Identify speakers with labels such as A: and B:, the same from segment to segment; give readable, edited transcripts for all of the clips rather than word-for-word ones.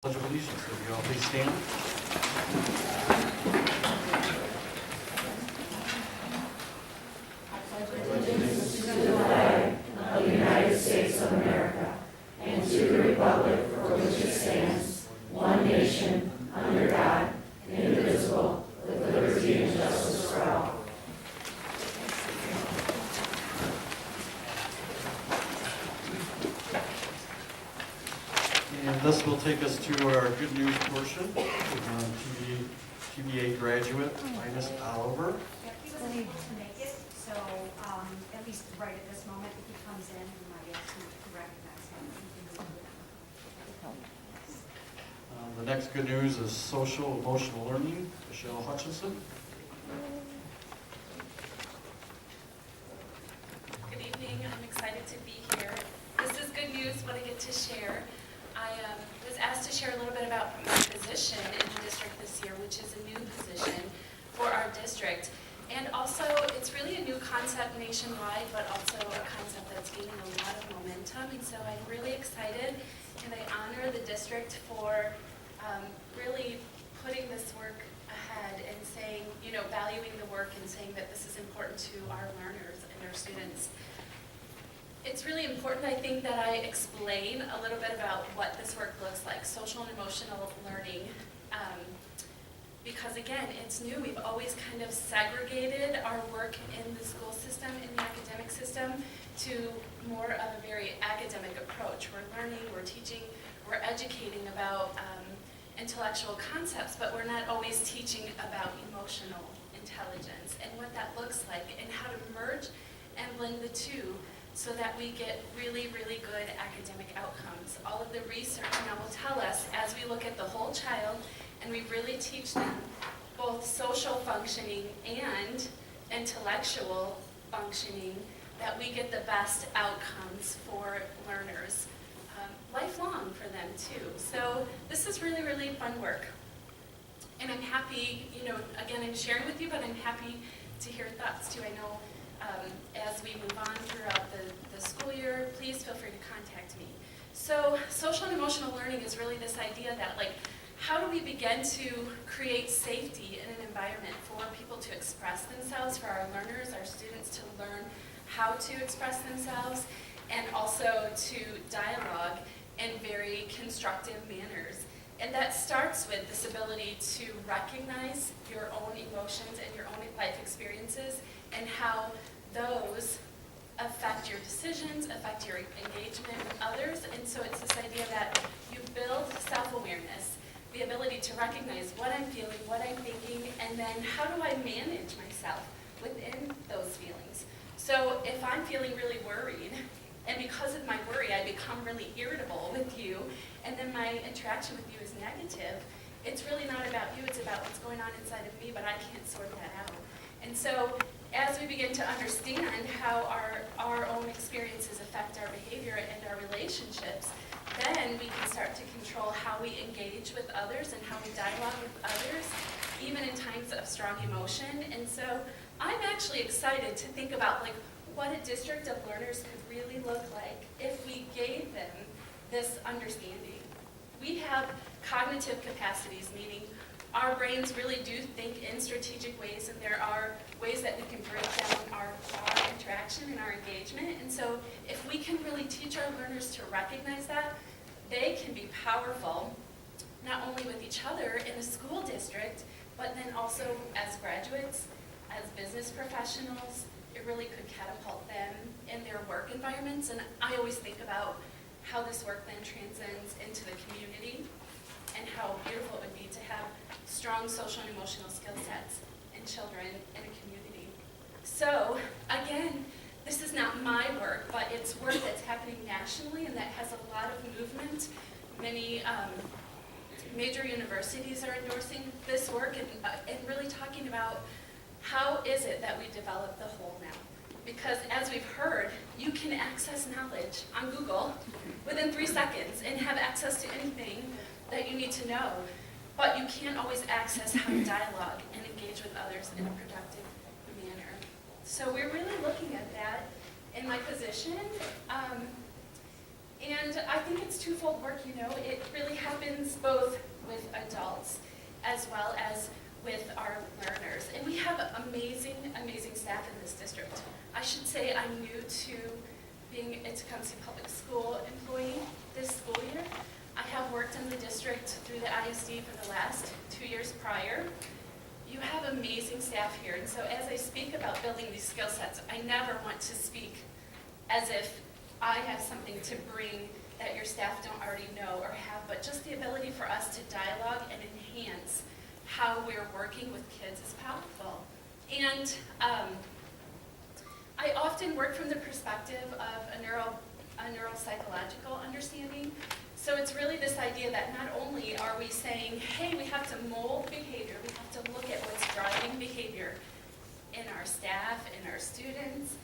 A: Pledge of allegiance. If you all please stand.
B: Allegiance to the flag of the United States of America and to the republic for which it stands, one nation, under God, indivisible, with liberty and justice for all.
A: And this will take us to our good news portion. TBA graduate, Linus Oliver.
C: Yep, he wasn't able to make it, so at least right at this moment, if he comes in, we might ask him to recognize him.
A: The next good news is social emotional learning, Michelle Hutchinson.
D: Good evening. I'm excited to be here. This is good news, what I get to share. I was asked to share a little bit about my position in the district this year, which is a new position for our district. And also, it's really a new concept nationwide, but also a concept that's gaining a lot of momentum. And so I'm really excited, and I honor the district for really putting this work ahead and saying, valuing the work and saying that this is important to our learners and our students. It's really important, I think, that I explain a little bit about what this work looks like, social and emotional learning. Because again, it's new. We've always kind of segregated our work in the school system, in the academic system, to more of a very academic approach. We're learning, we're teaching, we're educating about intellectual concepts, but we're not always teaching about emotional intelligence and what that looks like and how to merge and blend the two so that we get really, really good academic outcomes. All of the research now will tell us, as we look at the whole child and we really teach them both social functioning and intellectual functioning, that we get the best outcomes for learners, lifelong for them too. So this is really, really fun work. And I'm happy, again, I'm sharing with you, but I'm happy to hear thoughts too. I know as we move on throughout the school year, please feel free to contact me. So social and emotional learning is really this idea that, how do we begin to create safety in an environment for people to express themselves, for our learners, our students to learn how to express themselves, and also to dialogue in very constructive manners. And that starts with this ability to recognize your own emotions and your own life experiences and how those affect your decisions, affect your engagement with others. And so it's this idea that you build self-awareness, the ability to recognize what I'm feeling, what I'm thinking, and then how do I manage myself within those feelings. So if I'm feeling really worried, and because of my worry, I become really irritable with you, and then my interaction with you is negative, it's really not about you, it's about what's going on inside of me, but I can't sort that out. And so as we begin to understand how our own experiences affect our behavior and our relationships, then we can start to control how we engage with others and how we dialogue with others, even in times of strong emotion. And so I'm actually excited to think about what a district of learners could really look like if we gave them this understanding. We have cognitive capacities, meaning our brains really do think in strategic ways, and there are ways that we can break down our interaction and our engagement. And so if we can really teach our learners to recognize that, they can be powerful, not only with each other in a school district, but then also as graduates, as business professionals. It really could catapult them in their work environments. And I always think about how this work then transcends into the community and how beautiful it would be to have strong social and emotional skill sets in children in a community. So again, this is not my work, but it's work that's happening nationally and that has a lot of movement. Many major universities are endorsing this work and really talking about how is it that we develop the whole now? Because as we've heard, you can access knowledge on Google within 3 seconds and have access to anything that you need to know. But you can't always access how to dialogue and engage with others in a productive manner. So we're really looking at that in my position. And I think it's twofold work, you know. It really happens both with adults as well as with our learners. And we have amazing, amazing staff in this district. I should say I'm new to being a Tecumseh Public School employee this school year. I have worked in the district through the ISD for the last 2 years prior. You have amazing staff here, and so as I speak about building these skill sets, I never want to speak as if I have something to bring that your staff don't already know or have, but just the ability for us to dialogue and enhance how we're working with kids is powerful. And I often work from the perspective of a neuropsychological understanding. So it's really this idea that not only are we saying, hey, we have to mold behavior, we have to look at what's driving behavior in our staff, in our students,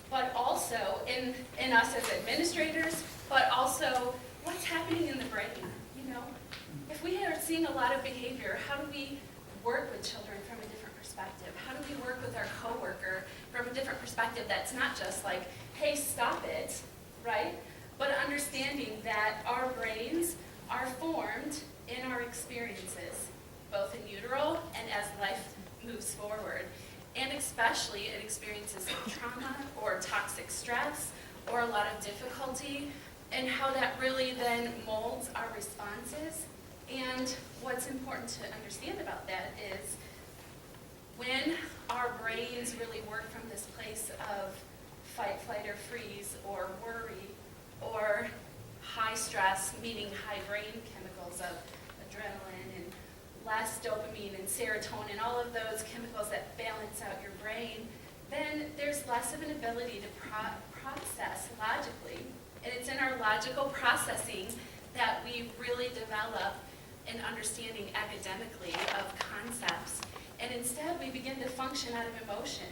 D: but also in us as administrators, but also what's happening in the brain, you know? If we are seeing a lot of behavior, how do we work with children from a different perspective? How do we work with our coworker from a different perspective that's not just like, hey, stop it, right? But understanding that our brains are formed in our experiences, both in utero and as life moves forward, and especially in experiences of trauma or toxic stress or a lot of difficulty, and how that really then molds our responses. And what's important to understand about that is when our brains really work from this place of fight, flight, or freeze, or worry, or high stress, meaning high brain chemicals of adrenaline and less dopamine and serotonin, all of those chemicals that balance out your brain, then there's less of an ability to process logically. And it's in our logical processing that we really develop an understanding academically of concepts. And instead, we begin to function out of emotion,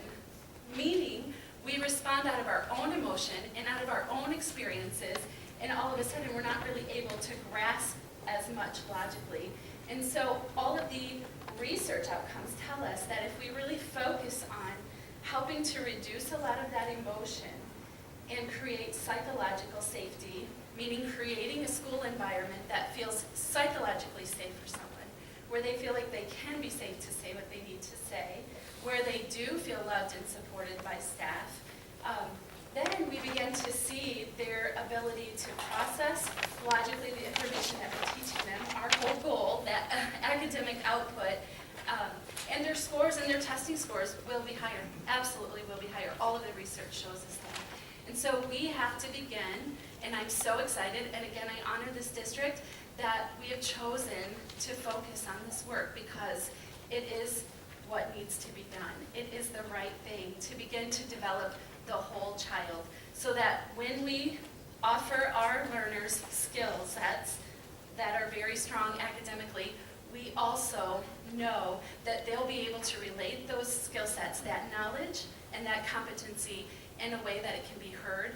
D: meaning we respond out of our own emotion and out of our own experiences, and all of a sudden we're not really able to grasp as much logically. And so all of the research outcomes tell us that if we really focus on helping to reduce a lot of that emotion and create psychological safety, meaning creating a school environment that feels psychologically safe for someone, where they feel like they can be safe to say what they need to say, where they do feel loved and supported by staff, then we begin to see their ability to process logically the information that we're teaching them, our whole goal, that academic output, and their scores and their testing scores will be higher, absolutely will be higher. All of the research shows us that. And so we have to begin, and I'm so excited, and again, I honor this district that we have chosen to focus on this work because it is what needs to be done. It is the right thing to begin to develop the whole child so that when we offer our learners skill sets that are very strong academically, we also know that they'll be able to relate those skill sets, that knowledge and that competency, in a way that it can be heard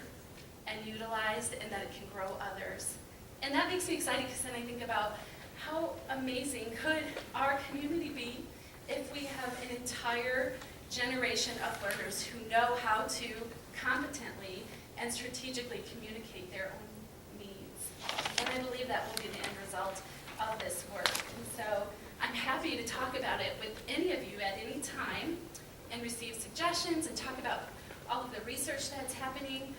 D: and utilized and that it can grow others. And that makes me excited because then I think about how amazing could our community be if we have an entire generation of learners who know how to competently and strategically communicate their own needs. And I believe that will be the end result of this work. And so I'm happy to talk about it with any of you at any time and receive suggestions and talk about all of the research that's happening.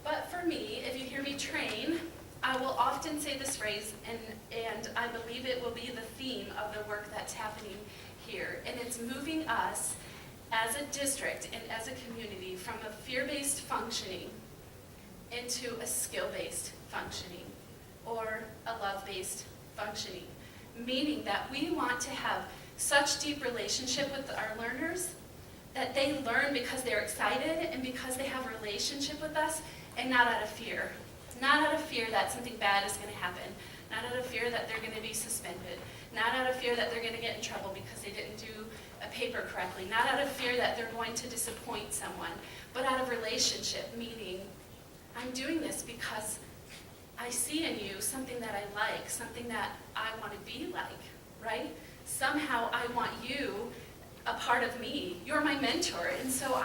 D: But for me, if you hear me train, I will often say this phrase, and I believe it will be the theme of the work that's happening here. And it's moving us as a district and as a community from a fear-based functioning into a skill-based functioning or a love-based functioning. Meaning that we want to have such deep relationship with our learners that they learn because they're excited and because they have a relationship with us and not out of fear. Not out of fear that something bad is going to happen. Not out of fear that they're going to be suspended. Not out of fear that they're going to get in trouble because they didn't do a paper correctly. Not out of fear that they're going to disappoint someone, but out of relationship, meaning I'm doing this because I see in you something that I like, something that I want to be like, right? Somehow I want you a part of me. You're my mentor, and so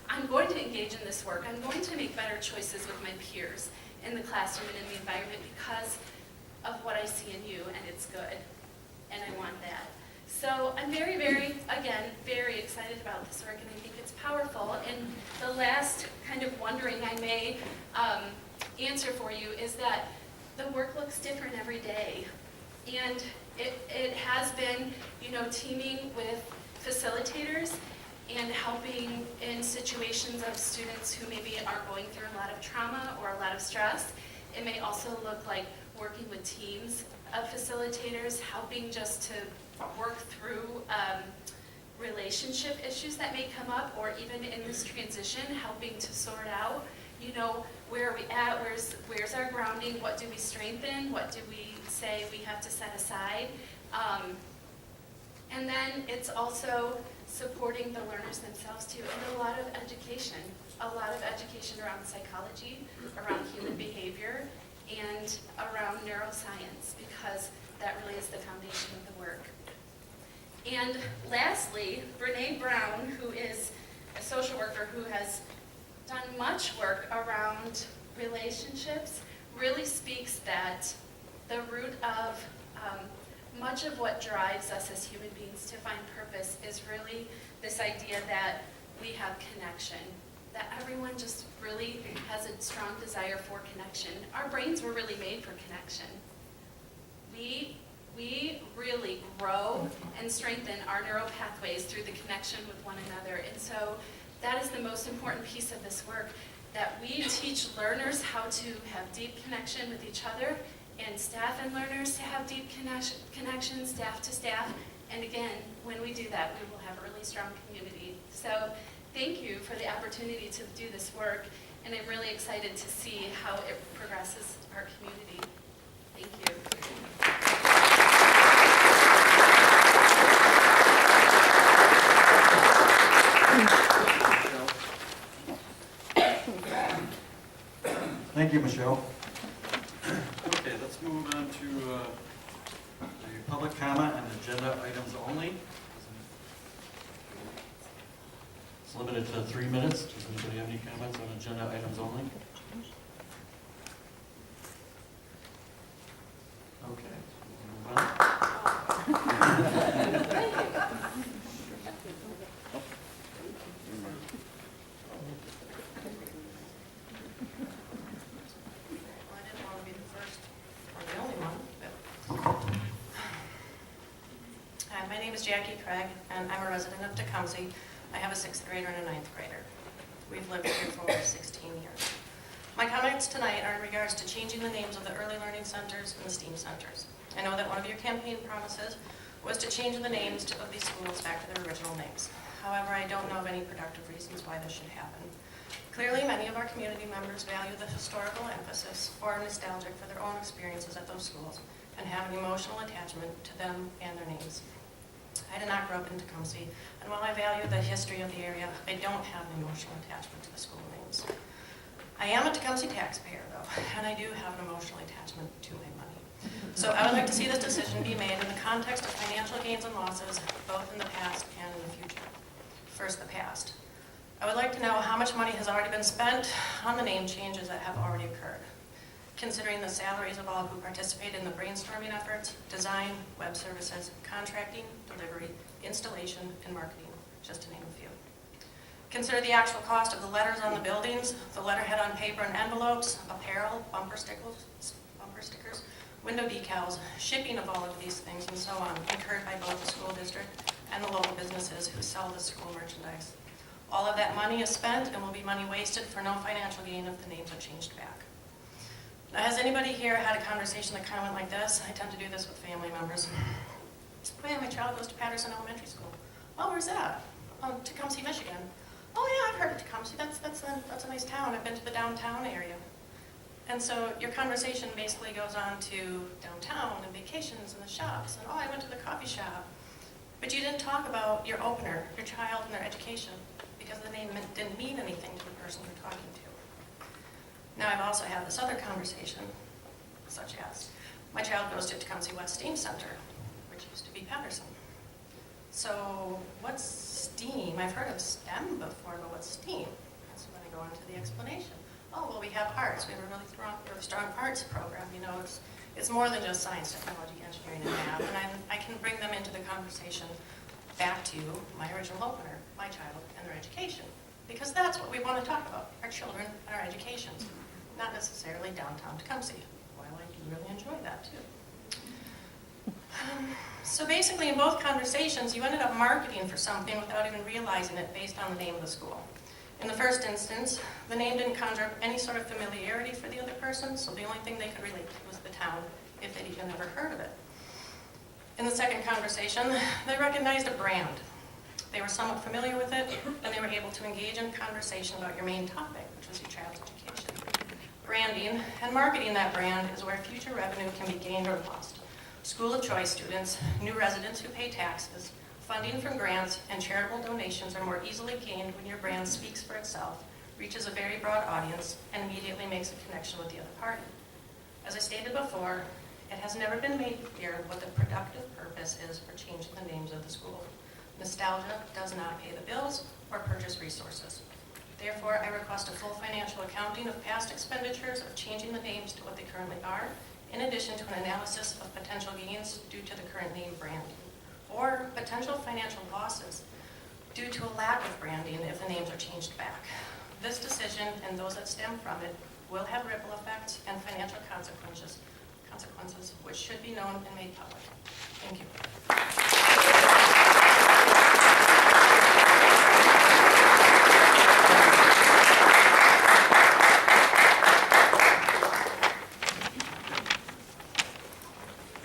D: I'm going to engage in this work. I'm going to make better choices with my peers in the classroom and in the environment because of what I see in you, and it's good, and I want that. So I'm very, very, again, very excited about this work, and I think it's powerful. And the last kind of wondering I may answer for you is that the work looks different every day. And it has been, teaming with facilitators and helping in situations of students who maybe are going through a lot of trauma or a lot of stress. It may also look like working with teams of facilitators, helping just to work through relationship issues that may come up, or even in this transition, helping to sort out, where are we at, where's our grounding, what do we strengthen, what do we say we have to set aside. And then it's also supporting the learners themselves too, and a lot of education around psychology, around human behavior, and around neuroscience, because that really is the foundation of the work. And lastly, Brene Brown, who is a social worker who has done much work around relationships, really speaks that the root of much of what drives us as human beings to find purpose is really this idea that we have connection, that everyone just really has a strong desire for connection. Our brains were really made for connection. We really grow and strengthen our neural pathways through the connection with one another. And so that is the most important piece of this work, that we teach learners how to have deep connection with each other, and staff and learners to have deep connection, staff to staff. And again, when we do that, we will have a really strong community. So thank you for the opportunity to do this work, and I'm really excited to see how it progresses our community. Thank you.
A: Thank you, Michelle. Okay, let's move on to the public comment and agenda items only. It's limited to 3 minutes. Does anybody have any comments on agenda items only? Okay, we'll move on.
E: Well, I didn't want to be the first or the only one, but. Hi, my name is Jackie Craig, and I'm a resident of Tecumseh. I have a 6th grader and a 9th grader. We've lived here for over 16 years. My comments tonight are in regards to changing the names of the early learning centers and the STEAM centers. I know that one of your campaign promises was to change the names of these schools back to their original names. However, I don't know of any productive reasons why this should happen. Clearly, many of our community members value the historical emphasis or are nostalgic for their own experiences at those schools and have an emotional attachment to them and their names. I did not grow up in Tecumseh, and while I value the history of the area, I don't have an emotional attachment to the school names. I am a Tecumseh taxpayer, though, and I do have an emotional attachment to my money. So I would like to see this decision be made in the context of financial gains and losses, both in the past and in the future. First, the past. I would like to know how much money has already been spent on the name changes that have already occurred, considering the salaries of all who participated in the brainstorming efforts, design, web services, contracting, delivery, installation, and marketing, just to name a few. Consider the actual cost of the letters on the buildings, the letterhead on paper and envelopes, apparel, bumper stickers, window decals, shipping of all of these things, and so on, incurred by both the school district and the local businesses who sell the school merchandise. All of that money is spent and will be money wasted for no financial gain if the names are changed back. Now, has anybody here had a conversation that kind of went like this? I tend to do this with family members. Oh yeah, my child goes to Patterson Elementary School. Oh, where's that? Oh, Tecumseh, Michigan. Oh yeah, I've heard of Tecumseh. That's a nice town. I've been to the downtown area. And so your conversation basically goes on to downtown and vacations and the shops. And oh, I went to the coffee shop. But you didn't talk about your opener, your child and their education, because the name didn't mean anything to the person you're talking to. Now, I've also had this other conversation, such as, my child goes to Tecumseh West STEAM Center, which used to be Patterson. So, what's STEAM? I've heard of STEM before, but what's STEAM? That's when I go on to the explanation. oh, well, we have arts. We have a really strong arts program. You know, it's more than just science, technology, engineering, and math. And I can bring them into the conversation back to my original opener, my child and their education. Because that's what we want to talk about, our children and our educations, not necessarily downtown Tecumseh, while I do really enjoy that too. So basically in both conversations, you ended up marketing for something without even realizing it based on the name of the school. In the first instance, the name didn't conjure up any sort of familiarity for the other person, so the only thing they could relate to was the town, if they'd even ever heard of it. In the second conversation, they recognized a brand. They were somewhat familiar with it, and they were able to engage in conversation about your main topic, which was your child's education. Branding and marketing that brand is where future revenue can be gained or lost. School of choice students, new residents who pay taxes, funding from grants, and charitable donations are more easily gained when your brand speaks for itself, reaches a very broad audience, and immediately makes a connection with the other party. As I stated before, it has never been made clear what the productive purpose is for changing the names of the school. Nostalgia does not pay the bills or purchase resources. Therefore, I request a full financial accounting of past expenditures of changing the names to what they currently are, in addition to an analysis of potential gains due to the current name branding, or potential financial losses due to a lack of branding if the names are changed back. This decision and those that stem from it will have ripple effects and financial consequences which should be known and made public. Thank you.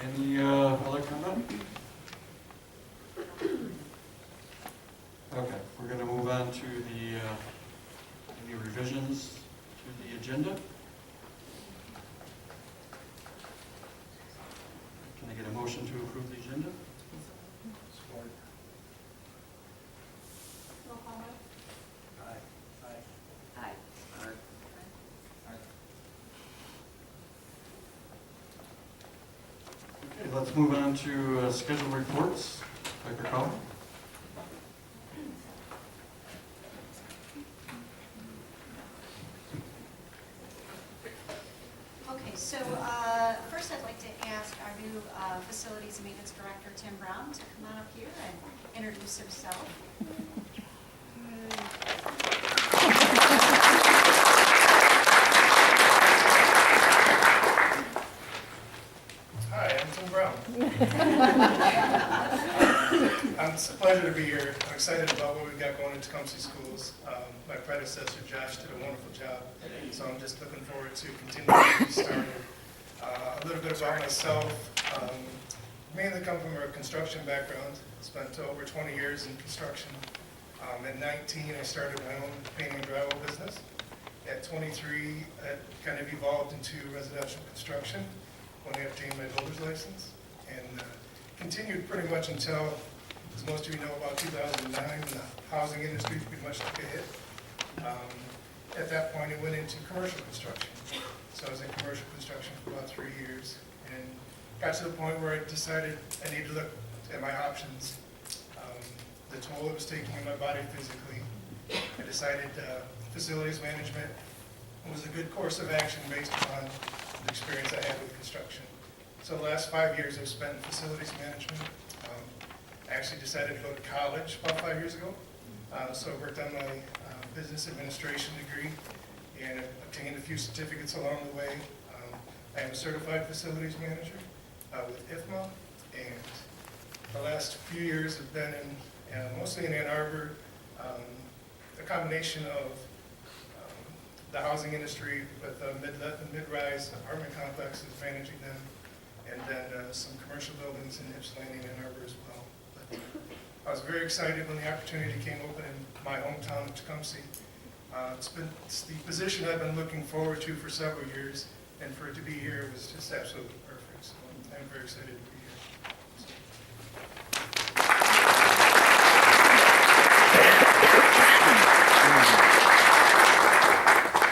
A: Any other comment? Okay, we're going to move on to the any revisions to the agenda. Can I get a motion to approve the agenda?
F: Support.
C: Roll call vote.
F: Aye. Aye.
C: Aye.
A: Okay, let's move on to scheduled reports. Dr. Collins?
C: Okay, so first I'd like to ask our new Facilities and Maintenance Director, Tim Brown, to come on up here and introduce himself.
F: Hi, I'm Tim Brown. It's a pleasure to be here. I'm excited about what we've got going in Tecumseh Schools. My predecessor, Josh, did a wonderful job, so I'm just looking forward to continuing to be started. A little bit about myself. Mainly come from a construction background. Spent over 20 years in construction. At 19, I started my own painting and drywall business. At 23, it kind of evolved into residential construction when I obtained my builder's license, and continued pretty much until, as most of you know, about 2009, when the housing industry pretty much took a hit. At that point, it went into commercial construction. So I was in commercial construction for about 3 years, and got to the point where I decided I needed to look at my options. The toll it was taking on my body physically. I decided facilities management was a good course of action based upon the experience I had with construction. So the last 5 years I've spent in facilities management. I actually decided to go to college about 5 years ago. So I worked on my business administration degree and obtained a few certificates along the way. I am a certified facilities manager with IFMA, and the last few years have been mostly in Ann Arbor, a combination of the housing industry with the mid-rise apartment complexes, managing them, and then some commercial buildings in Hips Landing, Ann Arbor as well. But I was very excited when the opportunity came open in my hometown of Tecumseh. It's the position I've been looking forward to for several years, and for it to be here was just absolutely perfect. So I'm very excited to be here.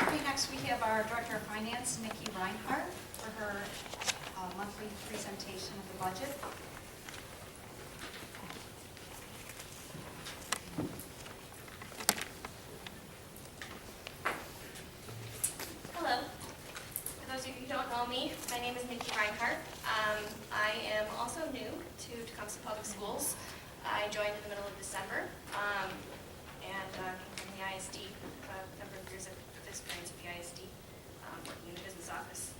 C: Okay, next we have our Director of Finance, Nikki Reinhardt, for her monthly presentation of the budget.
G: Nikki Reinhardt. I am also new to Tecumseh Public Schools. I joined in the middle of December and came from the ISD, a number of years of experience at the ISD, working in the business office.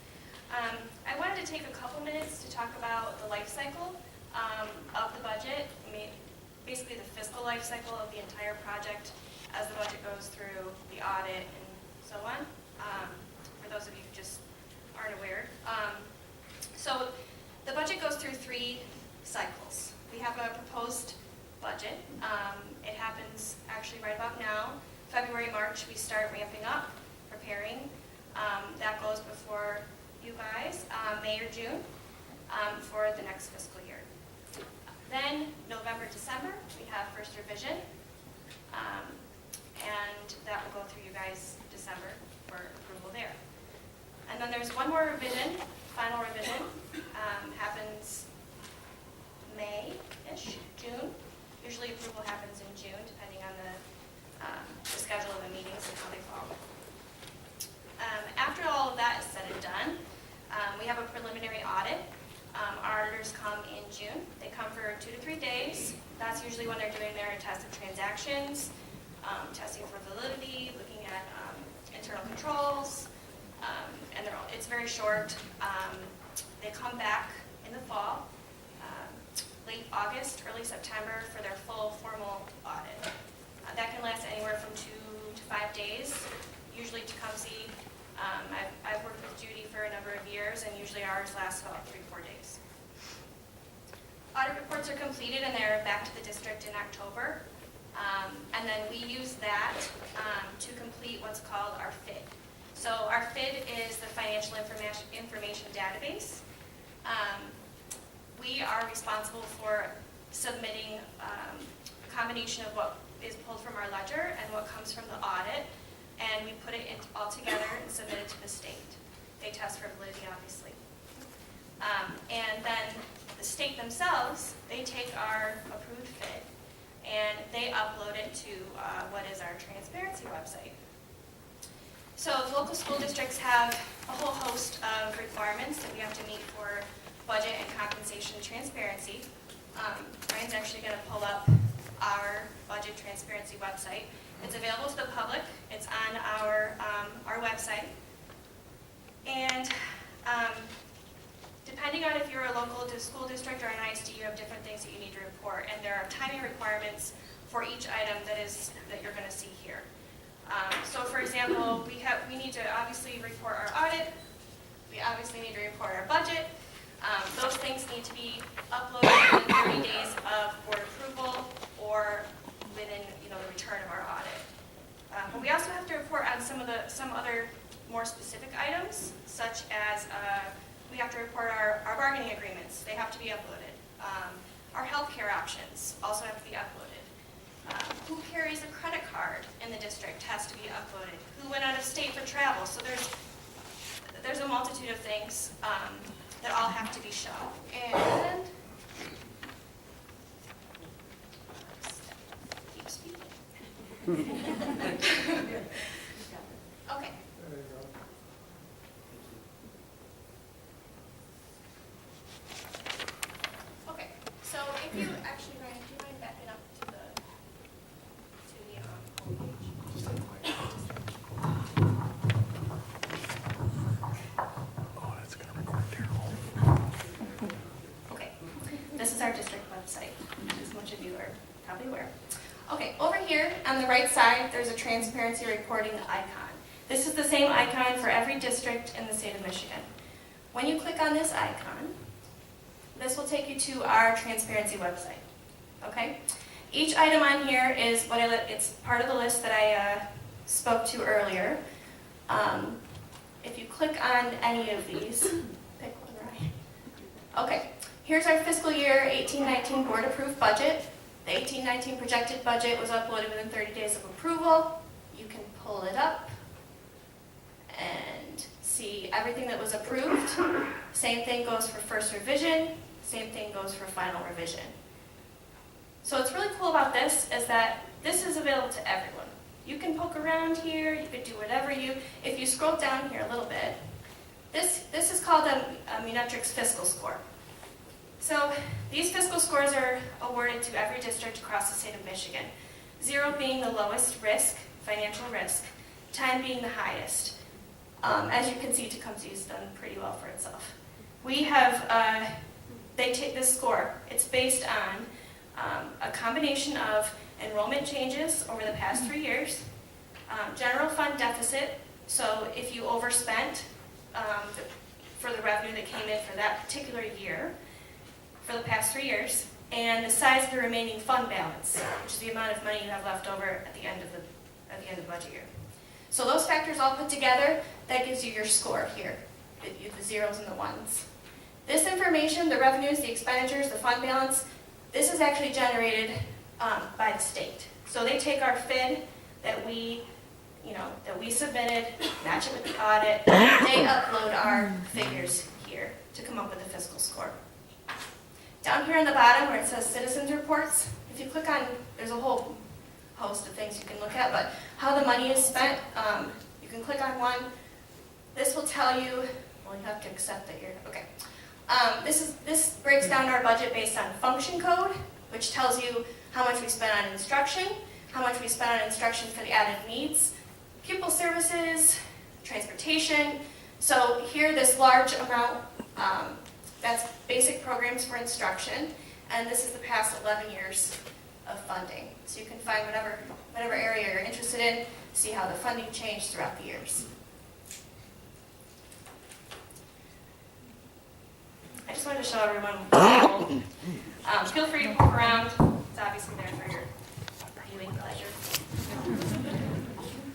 G: I wanted to take a couple minutes to talk about the life cycle of the budget, basically the fiscal life cycle of the entire project as the budget goes through the audit and so on, for those of you who just aren't aware. So the budget goes through 3 cycles. We have a proposed budget. It happens actually right about now. February, March, we start ramping up, preparing. That goes before you guys, May or June, for the next fiscal year. Then November, December, we have first revision, and that will go through you guys December for approval there. And then there's one more revision, final revision, happens May-ish, June. Usually approval happens in June, depending on the schedule of the meetings and how they fall. After all of that is said and done, we have a preliminary audit. Our auditors come in June. They come for 2 to 3 days. That's usually when they're doing their test of transactions, testing for validity, looking at internal controls, and it's very short. They come back in the fall, late August, early September for their full formal audit. That can last anywhere from 2 to 5 days. Usually Tecumseh, I've worked with Judy for a number of years, and usually ours lasts about 3 to 4 days. Audit reports are completed and they're back to the district in October. And then we use that to complete what's called our FID. So our FID is the Financial Information Database. We are responsible for submitting a combination of what is pulled from our ledger and what comes from the audit, and we put it all together and submit it to the state. They test for validity, obviously. And then the state themselves, they take our approved FID and they upload it to what is our transparency website. So local school districts have a whole host of requirements that we have to meet for budget and compensation transparency. Ryan's actually going to pull up our budget transparency website. It's available to the public. It's on our website. And depending on if you're a local school district or an ISD, you have different things that you need to report. And there are timing requirements for each item that you're going to see here. So for example, we need to obviously report our audit. We obviously need to report our budget. Those things need to be uploaded within 30 days of board approval or within the return of our audit. But we also have to report on some other more specific items, such as we have to report our bargaining agreements. They have to be uploaded. Our healthcare options also have to be uploaded. Who carries a credit card in the district has to be uploaded. Who went out of state for travel? So there's a multitude of things that all have to be shown. And keep speaking. Okay. Okay. So if you actually, Ryan, do you mind backing up to the homepage? Okay, this is our district website, as much of you are probably aware. Okay, over here on the right side, there's a transparency reporting icon. This is the same icon for every district in the state of Michigan. When you click on this icon, this will take you to our transparency website. Okay? Each item on here is it's part of the list that I spoke to earlier. If you click on any of these, pick one, right? Okay, here's our fiscal year 18-19 board approved budget. The 18-19 projected budget was uploaded within 30 days of approval. You can pull it up and see everything that was approved. Same thing goes for first revision. Same thing goes for final revision. So what's really cool about this is that this is available to everyone. You can poke around here, you can do whatever if you scroll down here a little bit, This is called a Munetrics fiscal score. So these fiscal scores are awarded to every district across the state of Michigan. 0 being the lowest risk, financial risk, 10 being the highest. As you can see, Tecumseh has done pretty well for itself. We have, they take this score. It's based on a combination of enrollment changes over the past 3 years, general fund deficit, so if you overspent for the revenue that came in for that particular year, for the past 3 years, and the size of the remaining fund balance, which is the amount of money you have left over at the end of the budget year. So those factors all put together, that gives you your score here, the zeros and the ones. This information, the revenues, the expenditures, the fund balance, this is actually generated by the state. So they take our FID that we submitted, match it with the audit, they upload our figures here to come up with the fiscal score. Down here on the bottom where it says citizens reports, if you click on, there's a whole host of things you can look at, but how the money is spent, you can click on one. This will tell you, well, you have to accept that you're, okay. This breaks down our budget based on function code, which tells you how much we spent on instruction, how much we spent on instruction for the added needs, pupil services, transportation. So here, this large amount, that's basic programs for instruction, and this is the past 11 years of funding. So you can find whatever area you're interested in, see how the funding changed throughout the years. I just wanted to show everyone. Feel free to poke around. It's obviously there for your viewing pleasure.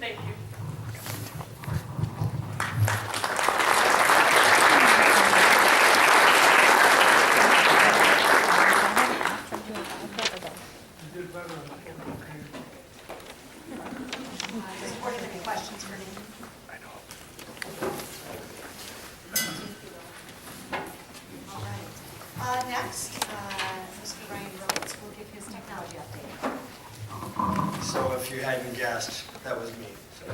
G: Thank you.
C: Does the board have any questions for me? All right. Next, Mr. Ryan Rhodes will give his technology update.
H: So if you hadn't guessed, that was me. So,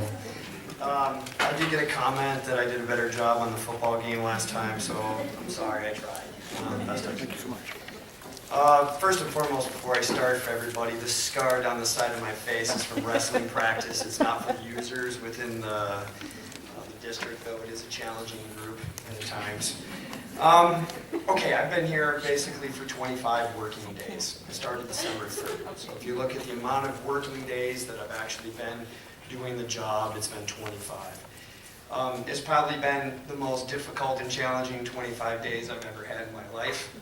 H: I did get a comment that I did a better job on the football game last time, so I'm sorry, I tried. Best I could. First and foremost, before I start, for everybody, this scar down the side of my face is from wrestling practice. It's not for users within the district, though it is a challenging group at times. Okay, I've been here basically for 25 working days. I started December 3rd. So if you look at the amount of working days that I've actually been doing the job, it's been 25. It's probably been the most difficult and challenging 25 days I've ever had in my life.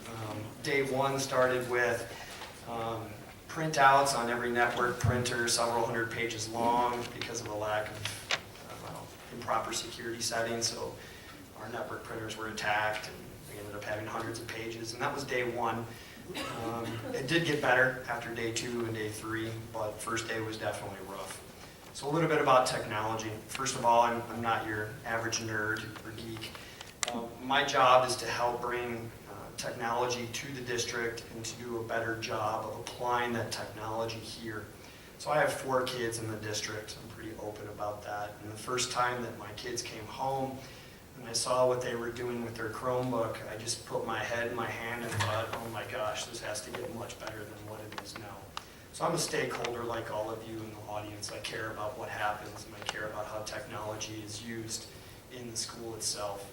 H: Day one started with printouts on every network printer, several hundred pages long because of the lack of improper security settings. So our network printers were attacked and we ended up having hundreds of pages, and that was day one. It did get better after day 2 and day 3, but first day was definitely rough. So a little bit about technology. First of all, I'm not your average nerd or geek. My job is to help bring technology to the district and to do a better job of applying that technology here. So I have 4 kids in the district. I'm pretty open about that. And the first time that my kids came home and I saw what they were doing with their Chromebook, I just put my head in my hand and thought, oh my gosh, this has to get much better than what it is now. So I'm a stakeholder like all of you in the audience. I care about what happens and I care about how technology is used in the school itself.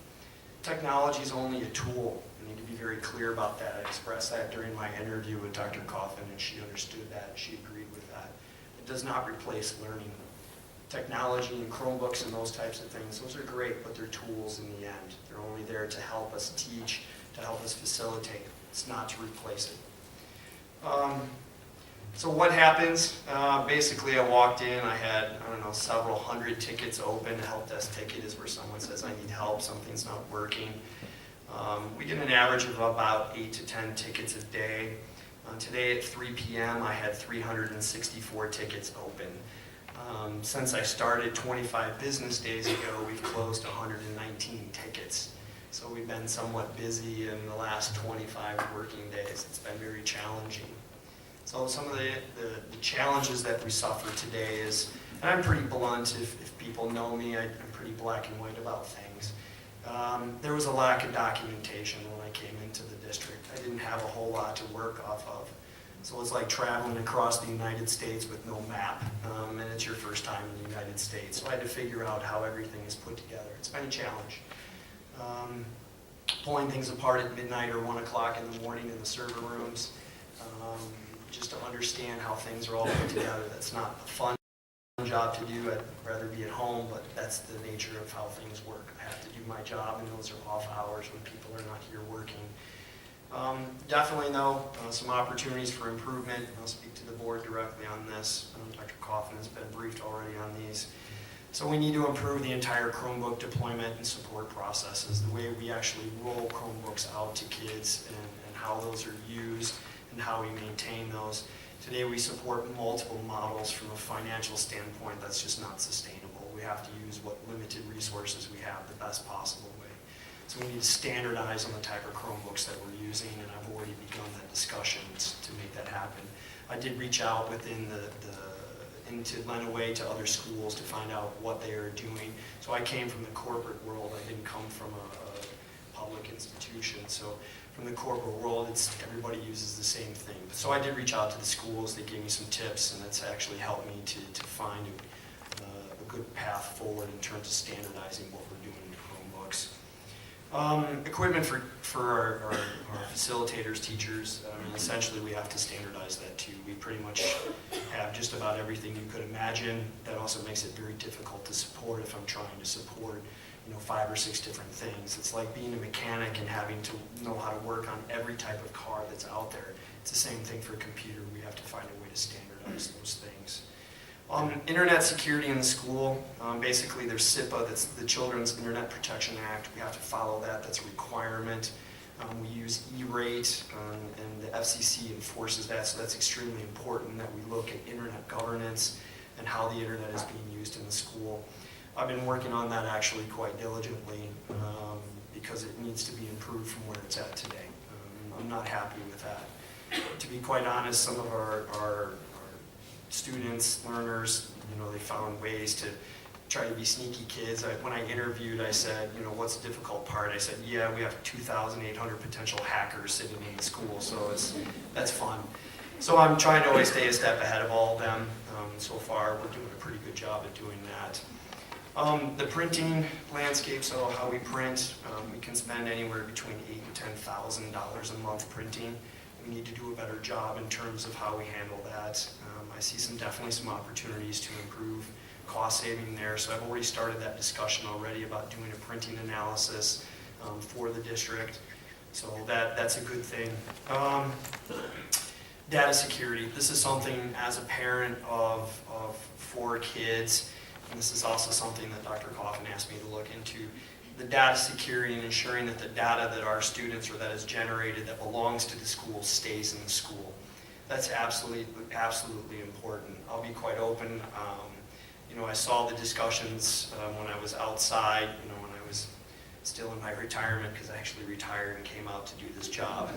H: Technology is only a tool. I need to be very clear about that. I expressed that during my interview with Dr. Coffin, and she understood that. She agreed with that. It does not replace learning. Technology and Chromebooks and those types of things, those are great, but they're tools in the end. They're only there to help us teach, to help us facilitate. It's not to replace it. So what happens? Basically, I walked in, I had, several hundred tickets open. A help desk ticket is where someone says, I need help, something's not working. We get an average of about 8 to 10 tickets a day. Today at 3 p.m., I had 364 tickets open. Since I started 25 business days ago, we've closed 119 tickets. So we've been somewhat busy in the last 25 working days. It's been very challenging. So some of the challenges that we suffer today is, and I'm pretty blunt, if people know me, I'm pretty black and white about things. There was a lack of documentation when I came into the district. I didn't have a whole lot to work off of. So it's like traveling across the United States with no map, and it's your first time in the United States. So I had to figure out how everything is put together. It's been a challenge. Pulling things apart at midnight or 1 o'clock in the morning in the server rooms, just to understand how things are all put together. That's not a fun job to do. I'd rather be at home, but that's the nature of how things work. I have to do my job, and those are off hours when people are not here working. Definitely, though, some opportunities for improvement. I'll speak to the board directly on this. Dr. Coffin has been briefed already on these. So we need to improve the entire Chromebook deployment and support processes, the way we actually roll Chromebooks out to kids and how those are used and how we maintain those. Today we support multiple models. From a financial standpoint, that's just not sustainable. We have to use what limited resources we have the best possible way. So we need to standardize on the type of Chromebooks that we're using, and I've already begun that discussion to make that happen. I did reach out within into Lenawee to other schools to find out what they are doing. So I came from the corporate world. I didn't come from a public institution. So from the corporate world, everybody uses the same thing. So I did reach out to the schools. They gave me some tips, and that's actually helped me to find a good path forward in terms of standardizing what we're doing in Chromebooks. Equipment for our facilitators, teachers, essentially we have to standardize that too. We pretty much have just about everything you could imagine. That also makes it very difficult to support if I'm trying to support 5 or 6 different things. It's like being a mechanic and having to know how to work on every type of car that's out there. It's the same thing for a computer. We have to find a way to standardize those things. Internet security in the school, basically there's SIPA, that's the Children's Internet Protection Act. We have to follow that, that's a requirement. We use E-rate, and the FCC enforces that, so that's extremely important that we look at internet governance and how the internet is being used in the school. I've been working on that actually quite diligently because it needs to be improved from where it's at today. I'm not happy with that. To be quite honest, some of our students, learners, they found ways to try to be sneaky kids. When I interviewed, I said, what's the difficult part? I said, yeah, we have 2,800 potential hackers sitting in the school, so that's fun. So I'm trying to always stay a step ahead of all of them. So far, we're doing a pretty good job at doing that. The printing landscape, so how we print, we can spend anywhere between $8,000 and $10,000 a month printing. We need to do a better job in terms of how we handle that. I see definitely some opportunities to improve cost saving there, so I've already started that discussion already about doing a printing analysis for the district, so that's a good thing. Data security, this is something as a parent of 4 kids, and this is also something that Dr. Coffin asked me to look into. The data security and ensuring that the data that our students or that is generated that belongs to the school stays in the school. That's absolutely important. I'll be quite open. I saw the discussions when I was outside, when I was still in my retirement, because I actually retired and came out to do this job.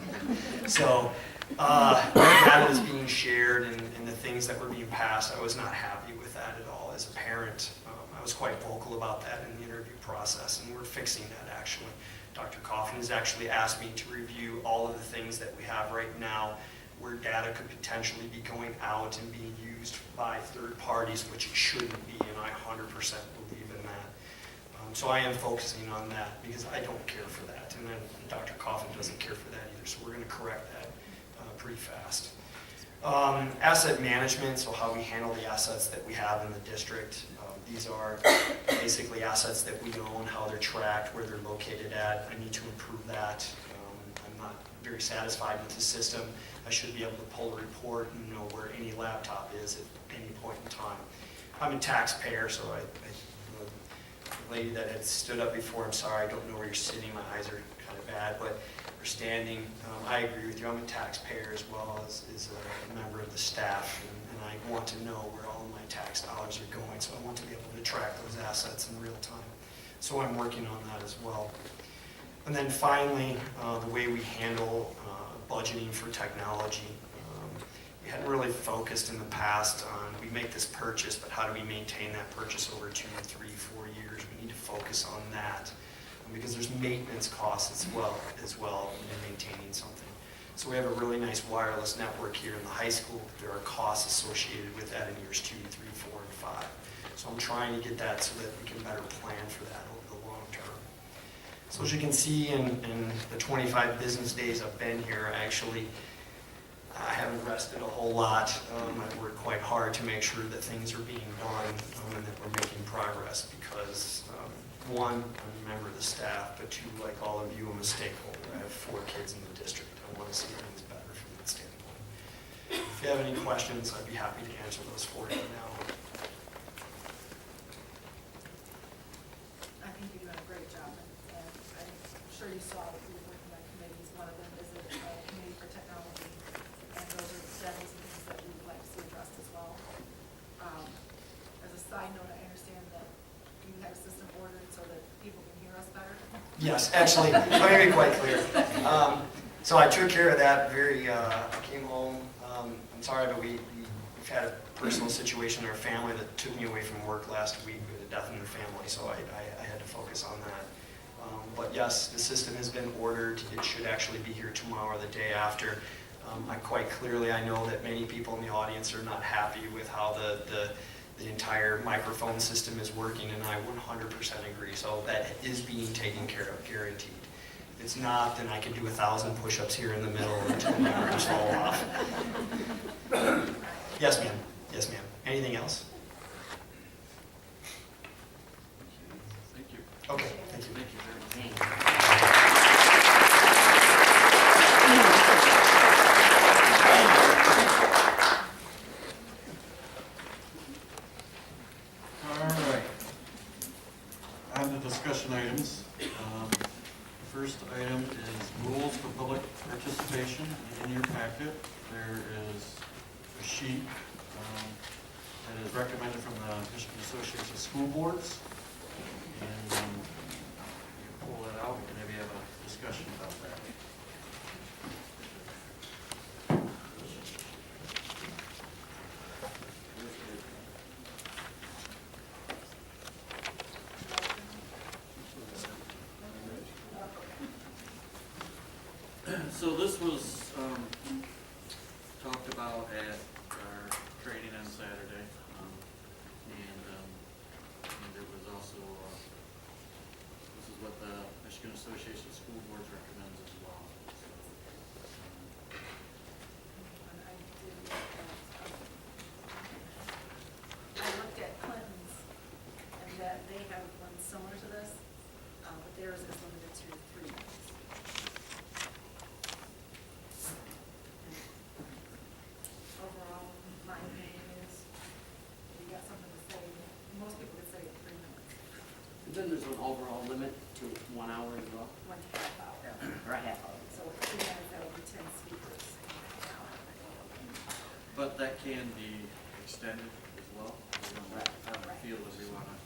H: So that was being shared and the things that were being passed, I was not happy with that at all as a parent. I was quite vocal about that in the interview process, and we're fixing that actually. Dr. Coffin has actually asked me to review all of the things that we have right now where data could potentially be going out and being used by third parties, which it shouldn't be, and I 100% believe in that. So I am focusing on that because I don't care for that, and then Dr. Coffin doesn't care for that either, so we're going to correct that pretty fast. Asset management, so how we handle the assets that we have in the district. These are basically assets that we own, how they're tracked, where they're located at. I need to improve that. I'm not very satisfied with the system. I should be able to pull a report and know where any laptop is at any point in time. I'm a taxpayer, so the lady that had stood up before, I'm sorry, I don't know where you're sitting, my eyes are kind of bad, but we're standing. I agree with you, I'm a taxpayer as well as a member of the staff, and I want to know where all of my tax dollars are going, so I want to be able to track those assets in real time. So I'm working on that as well. And then finally, the way we handle budgeting for technology. We hadn't really focused in the past on, we make this purchase, but how do we maintain that purchase over 2, 3, 4 years? We need to focus on that. because there's maintenance costs as well in maintaining something. So we have a really nice wireless network here in the high school. There are costs associated with that in years 2, 3, 4, and 5. So I'm trying to get that so that we can better plan for that over the long term. So as you can see in the 25 business days I've been here, I haven't rested a whole lot. I've worked quite hard to make sure that things are being done and that we're making progress because, one, I'm a member of the staff, but two, like all of you, I'm a stakeholder. I have 4 kids in the district. I want to see things better from that standpoint. If you have any questions, I'd be happy to answer those for you now.
I: I think you're doing a great job, and I'm sure you saw that we were working on committees. One of them is a committee for technology, and those are definitely some things that we would like to see addressed as well. As a side note, I understand that you have a system ordered so that people can hear us better.
H: Yes, actually, let me be quite clear. So I took care of that I came home. I'm sorry, but we've had a personal situation in our family that took me away from work last week with a death in the family, so I had to focus on that. But yes, the system has been ordered. It should actually be here tomorrow or the day after. I know that many people in the audience are not happy with how the entire microphone system is working, and I 100% agree. So that is being taken care of, guaranteed. If it's not, then I can do 1,000 push-ups here in the middle until my arms fall off. Yes, ma'am. Yes, ma'am. Anything else?
A: Thank you.
H: Okay, thank you.
A: Thank you very much. All right. On to discussion items. The first item is rules for public participation. In your packet, there is a sheet that is recommended from the Michigan Association of School Boards. And you can pull that out, we can maybe have a discussion about that. So this was talked about at our training on Saturday, and it was also, this is what the Michigan Association of School Boards recommends as well. So,
I: And I looked at Clinton's, and that they have one similar to this, but theirs is limited to 3 minutes. Overall, my opinion is, if you got something to say, most people could say it 3 minutes,
J: Then there's an overall limit to 1 hour as well,
I: 1.5 hour.
J: or a half hour.
I: So at 3 minutes, that would be 10 speakers.
A: but that can be extended as well. We don't feel that we want to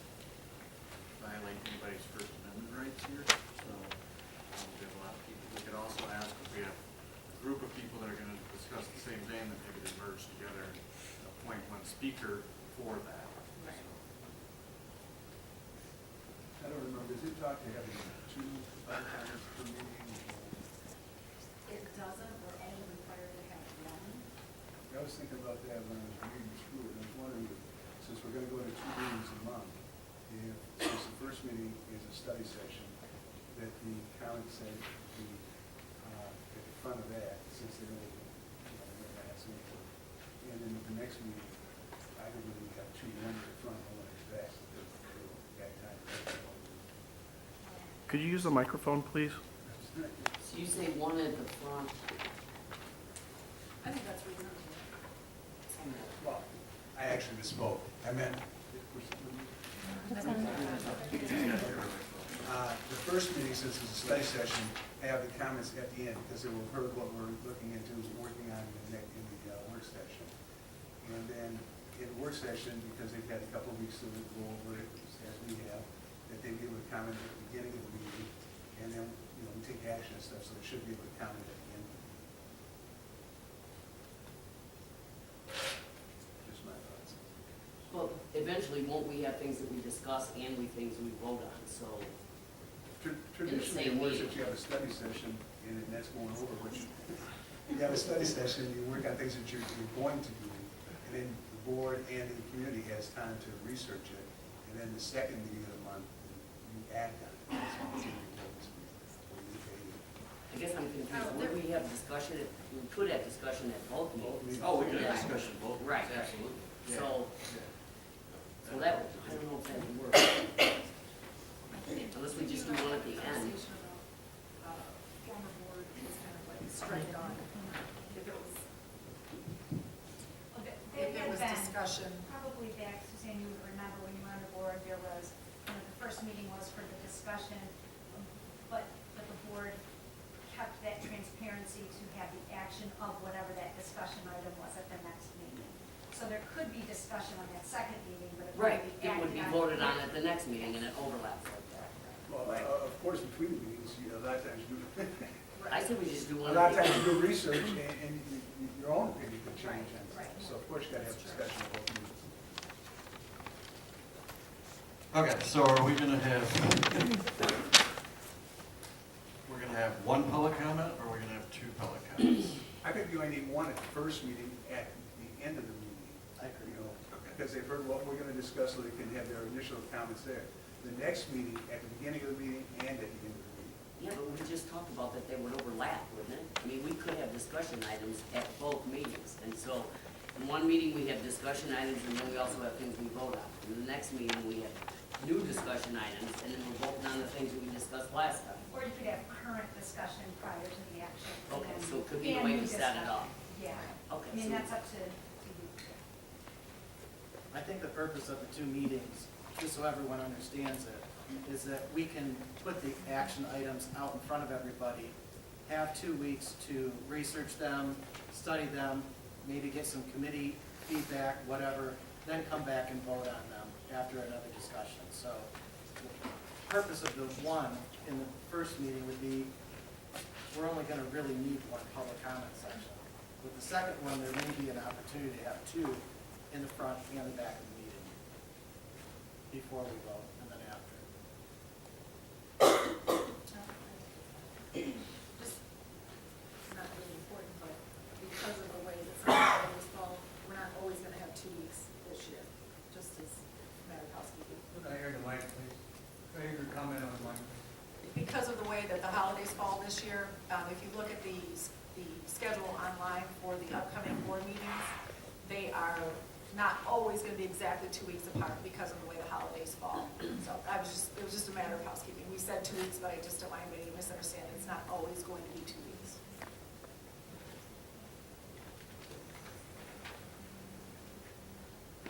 A: violate anybody's First Amendment rights here. So we have a lot of people. We could also ask if we have a group of people that are going to discuss the same thing, that maybe they merge together and appoint one speaker for that.
I: Right.
A: So,
K: I don't remember, does it talk to having 2 part-timers per meeting?
I: It doesn't, we're only required to have 1.
K: I was thinking about that when I was reading through it, and I was wondering, since we're gonna go to 2 meetings a month, if, since the first meeting is a study session, that the county said, at the front of that, since they're gonna, they're gonna have some input. And then at the next meeting, I think we're gonna have 2, one at the front, and one at the back, because that time.
L: Could you use the microphone, please?
J: So you say 1 at the front,
I: I think that's reasonable.
K: Well, I actually misspoke. I meant, the first meeting, since it's a study session, have the comments at the end, because they will heard what we're looking into, working on in the work session. And then in the work session, because they've had a couple of weeks to go over it, as we have, that they be able to comment at the beginning of the meeting, and then, we take action and stuff, so they should be able to comment at the end. Just my thoughts.
J: well, eventually, won't we have things that we discuss and things we vote on, so.
K: Traditionally, it works if you have a study session, and that's going over what you have a study session, you work on things that you're going to do, and then the board and the community has time to research it, and then the second meeting of the month, you act on it.
J: I guess I'm confused. Would we have discussion, we could have discussion at both meetings?
A: Oh, we could have discussion both.
J: Right.
A: Absolutely.
J: So, so that, I don't know if that would work. Unless we just do one at the end.
I: Conversation about, former board is kind of like strike on, if it was,
C: Well,
I: if
C: there
I: it
C: had
I: was
C: been,
I: discussion.
C: probably back, Suzanne, you would remember when you were on the board, there was, the first meeting was for the discussion, but the board kept that transparency to have the action of whatever that discussion item was at the next meeting. So there could be discussion on that second meeting, but it
J: Right,
C: would be
J: it would be
C: acted
J: voted on at the next meeting and it overlaps like that.
K: Well, of course, between the meetings, a lot of times you do,
J: I say we just do
K: a
J: one
K: lot
J: at
K: of
J: the
K: times
J: end.
K: you do research, and your own opinion could change.
C: Right.
K: So of course, you gotta have discussion of both meetings.
A: Okay, so are we gonna have, we're gonna have one public comment, or we're gonna have two public comments?
K: I think you only need one at the first meeting, at the end of the meeting.
A: I agree.
K: You know, because they've heard what we're gonna discuss, so they can have their initial comments there. The next meeting, at the beginning of the meeting and at the end of the meeting.
J: Yeah, but we just talked about that they would overlap, wouldn't it? I mean, we could have discussion items at both meetings. And so, in one meeting, we have discussion items, and then we also have things we vote on. In the next meeting, we have new discussion items, and then we're voting on the things that we discussed last time.
C: Or you could have current discussion prior to the action. and
J: Okay,
C: then-
J: so it could be the
C: and
J: way
C: new
J: we set it
C: discussion.
J: up.
C: Yeah.
J: Okay,
C: I mean,
J: so-
C: that's up to you.
L: I think the purpose of the two meetings, just so everyone understands it, is that we can put the action items out in front of everybody, have 2 weeks to research them, study them, maybe get some committee feedback, whatever, then come back and vote on them after another discussion. So the purpose of the one in the first meeting would be, we're only gonna really need one public comment section. With the second one, there may be an opportunity to have two in the front and the back of the meeting before we vote and then after.
I: Just not really important, but because of the way that some of those fall, we're not always gonna have 2 weeks this year, just as a matter of housekeeping.
M: Could I hear the mic, please? Could I hear your comment on the mic?
I: Because of the way that the holidays fall this year, if you look at the schedule online for the upcoming board meetings, they are not always gonna be exactly 2 weeks apart because of the way the holidays fall. So it was just a matter of housekeeping. We said 2 weeks, but I just don't want anybody to misunderstand. It's not always going to be 2 weeks.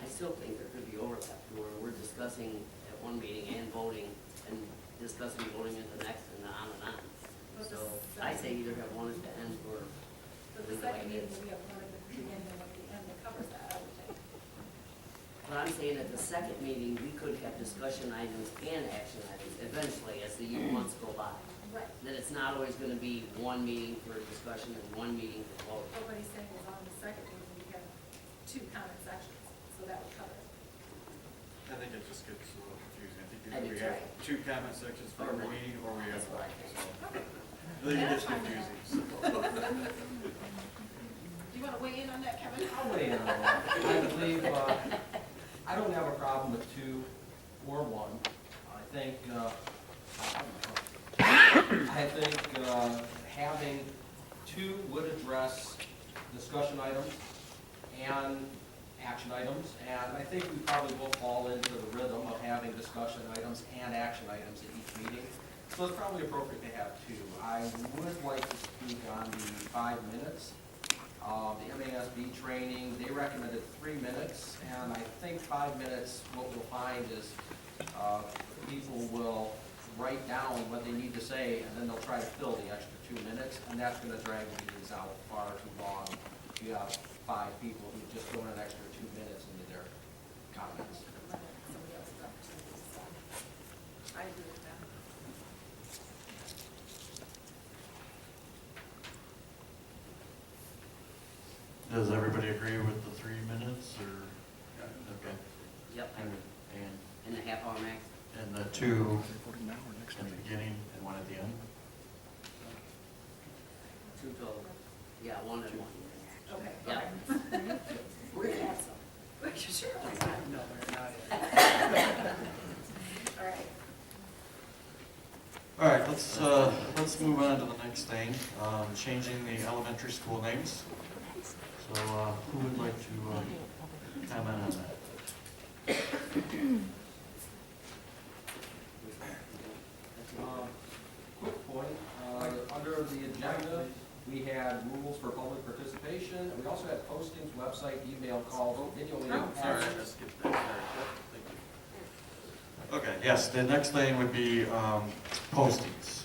J: I still think there could be overlap, where we're discussing at one meeting and voting, and discussing voting at the next, and on and on. So I say either have one at the end or
I: But the
J: leave it like
I: second
J: it
I: meeting,
J: is.
I: we have one at the beginning and one at the end that covers that, I would think.
J: But I'm saying at the second meeting, we could have discussion items and action items eventually as the months go by.
I: Right.
J: That it's not always gonna be one meeting for discussion and one meeting for voting.
I: But what he's saying is on the second meeting, we have 2 comment sections, so that would cover it.
A: I think it just gets a little confusing. I think
J: I do
A: either we
J: too.
A: have two comment sections for
J: Or
A: every
J: one.
A: meeting, or we have
J: That's what I
A: one.
J: think.
A: So,
I: Okay.
A: I think it gets confusing. so.
I: Do you want to weigh in on that, Kevin?
M: I'll weigh in on that. I believe, I don't have a problem with two or one. I think, having two would address discussion items and action items, and I think we probably will fall into the rhythm of having discussion items and action items at each meeting. So it's probably appropriate to have two. I would like to speak on the 5 minutes. The MASB training, they recommended 3 minutes, and I think 5 minutes, what we'll find is people will write down what they need to say, and then they'll try to fill the extra 2 minutes, and that's going to drag meetings out far too long. You have 5 people who just throw an extra 2 minutes into their comments.
I: Somebody else's opportunity to decide. I agree with that.
A: Does everybody agree with the 3 minutes, or? Okay.
J: Yep,
A: And,
J: in the half hour max.
A: and the two at the beginning and one at the end.
J: Two total. Yeah, one and one.
I: Okay.
J: Yeah. We're gonna have some.
I: Sure.
L: No, we're not yet.
I: All right.
A: All right, let's move on to the next thing, changing the elementary school names. So, who would like to comment on that?
M: Quick point, under the agenda, we had rules for public participation, and we also had postings, website, email calls, video interactions.
A: Okay, yes, the next thing would be postings.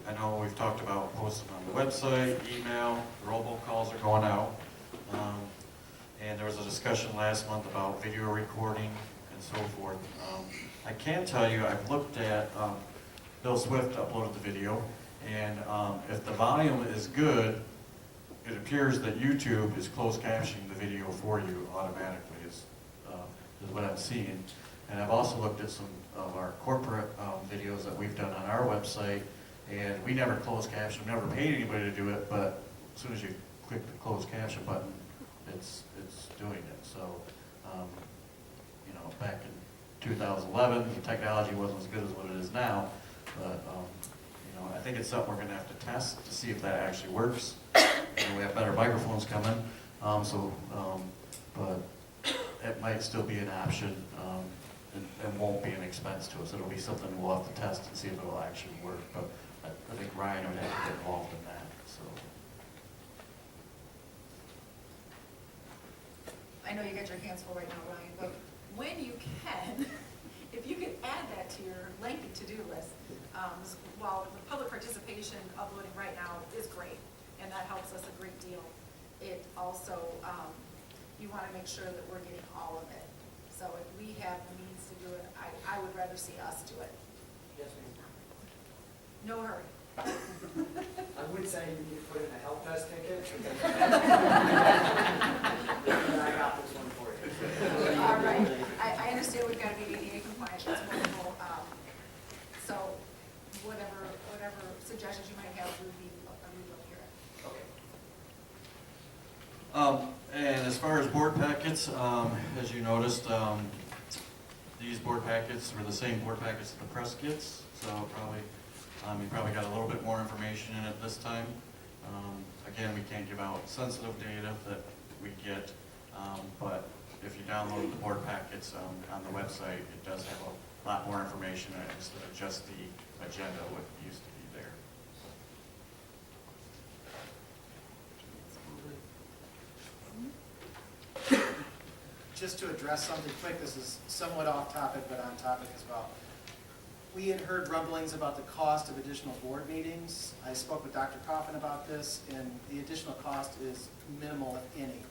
A: I know we've talked about posting on the website, email, robocalls are going out. And there was a discussion last month about video recording and so forth. I can tell you, I've looked at, Bill Swift uploaded the video, and if the volume is good, it appears that YouTube is closed captioning the video for you automatically, is what I'm seeing. And I've also looked at some of our corporate videos that we've done on our website, and we never closed caption, never paid anybody to do it, but as soon as you click the closed caption button, it's doing it. So, you know, back in 2011, the technology wasn't as good as what it is now, but, you know, I think it's something we're gonna have to test to see if that actually works. And we have better microphones coming, but it might still be an option, and won't be an expense to us. It'll be something we'll have to test and see if it'll actually work, but I think Ryan would have to get involved in that, so.
I: I know you got your hands full right now, Ryan, but when you can, if you could add that to your lengthy to-do list, while the public participation uploading right now is great, and that helps us a great deal, it also, you want to make sure that we're getting all of it. So if we have the means to do it, I would rather see us do it.
N: Yes, ma'am.
I: No hurry.
N: I would say you need to put in a help desk ticket. I got this one for you.
I: All right, I understand we've got to be ADA compliant, that's wonderful. So whatever suggestions you might have, would be, I would love to hear it.
N: Okay.
A: And as far as board packets, as you noticed, these board packets were the same board packets that the press gets, so probably, you probably got a little bit more information in it this time. Again, we can't give out sensitive data that we get, but if you download the board packets on the website, it does have a lot more information instead of just the agenda, what used to be there.
L: Just to address something quick, this is somewhat off topic, but on topic as well. We had heard rumblings about the cost of additional board meetings. I spoke with Dr. Coffin about this, and the additional cost is minimal, if any.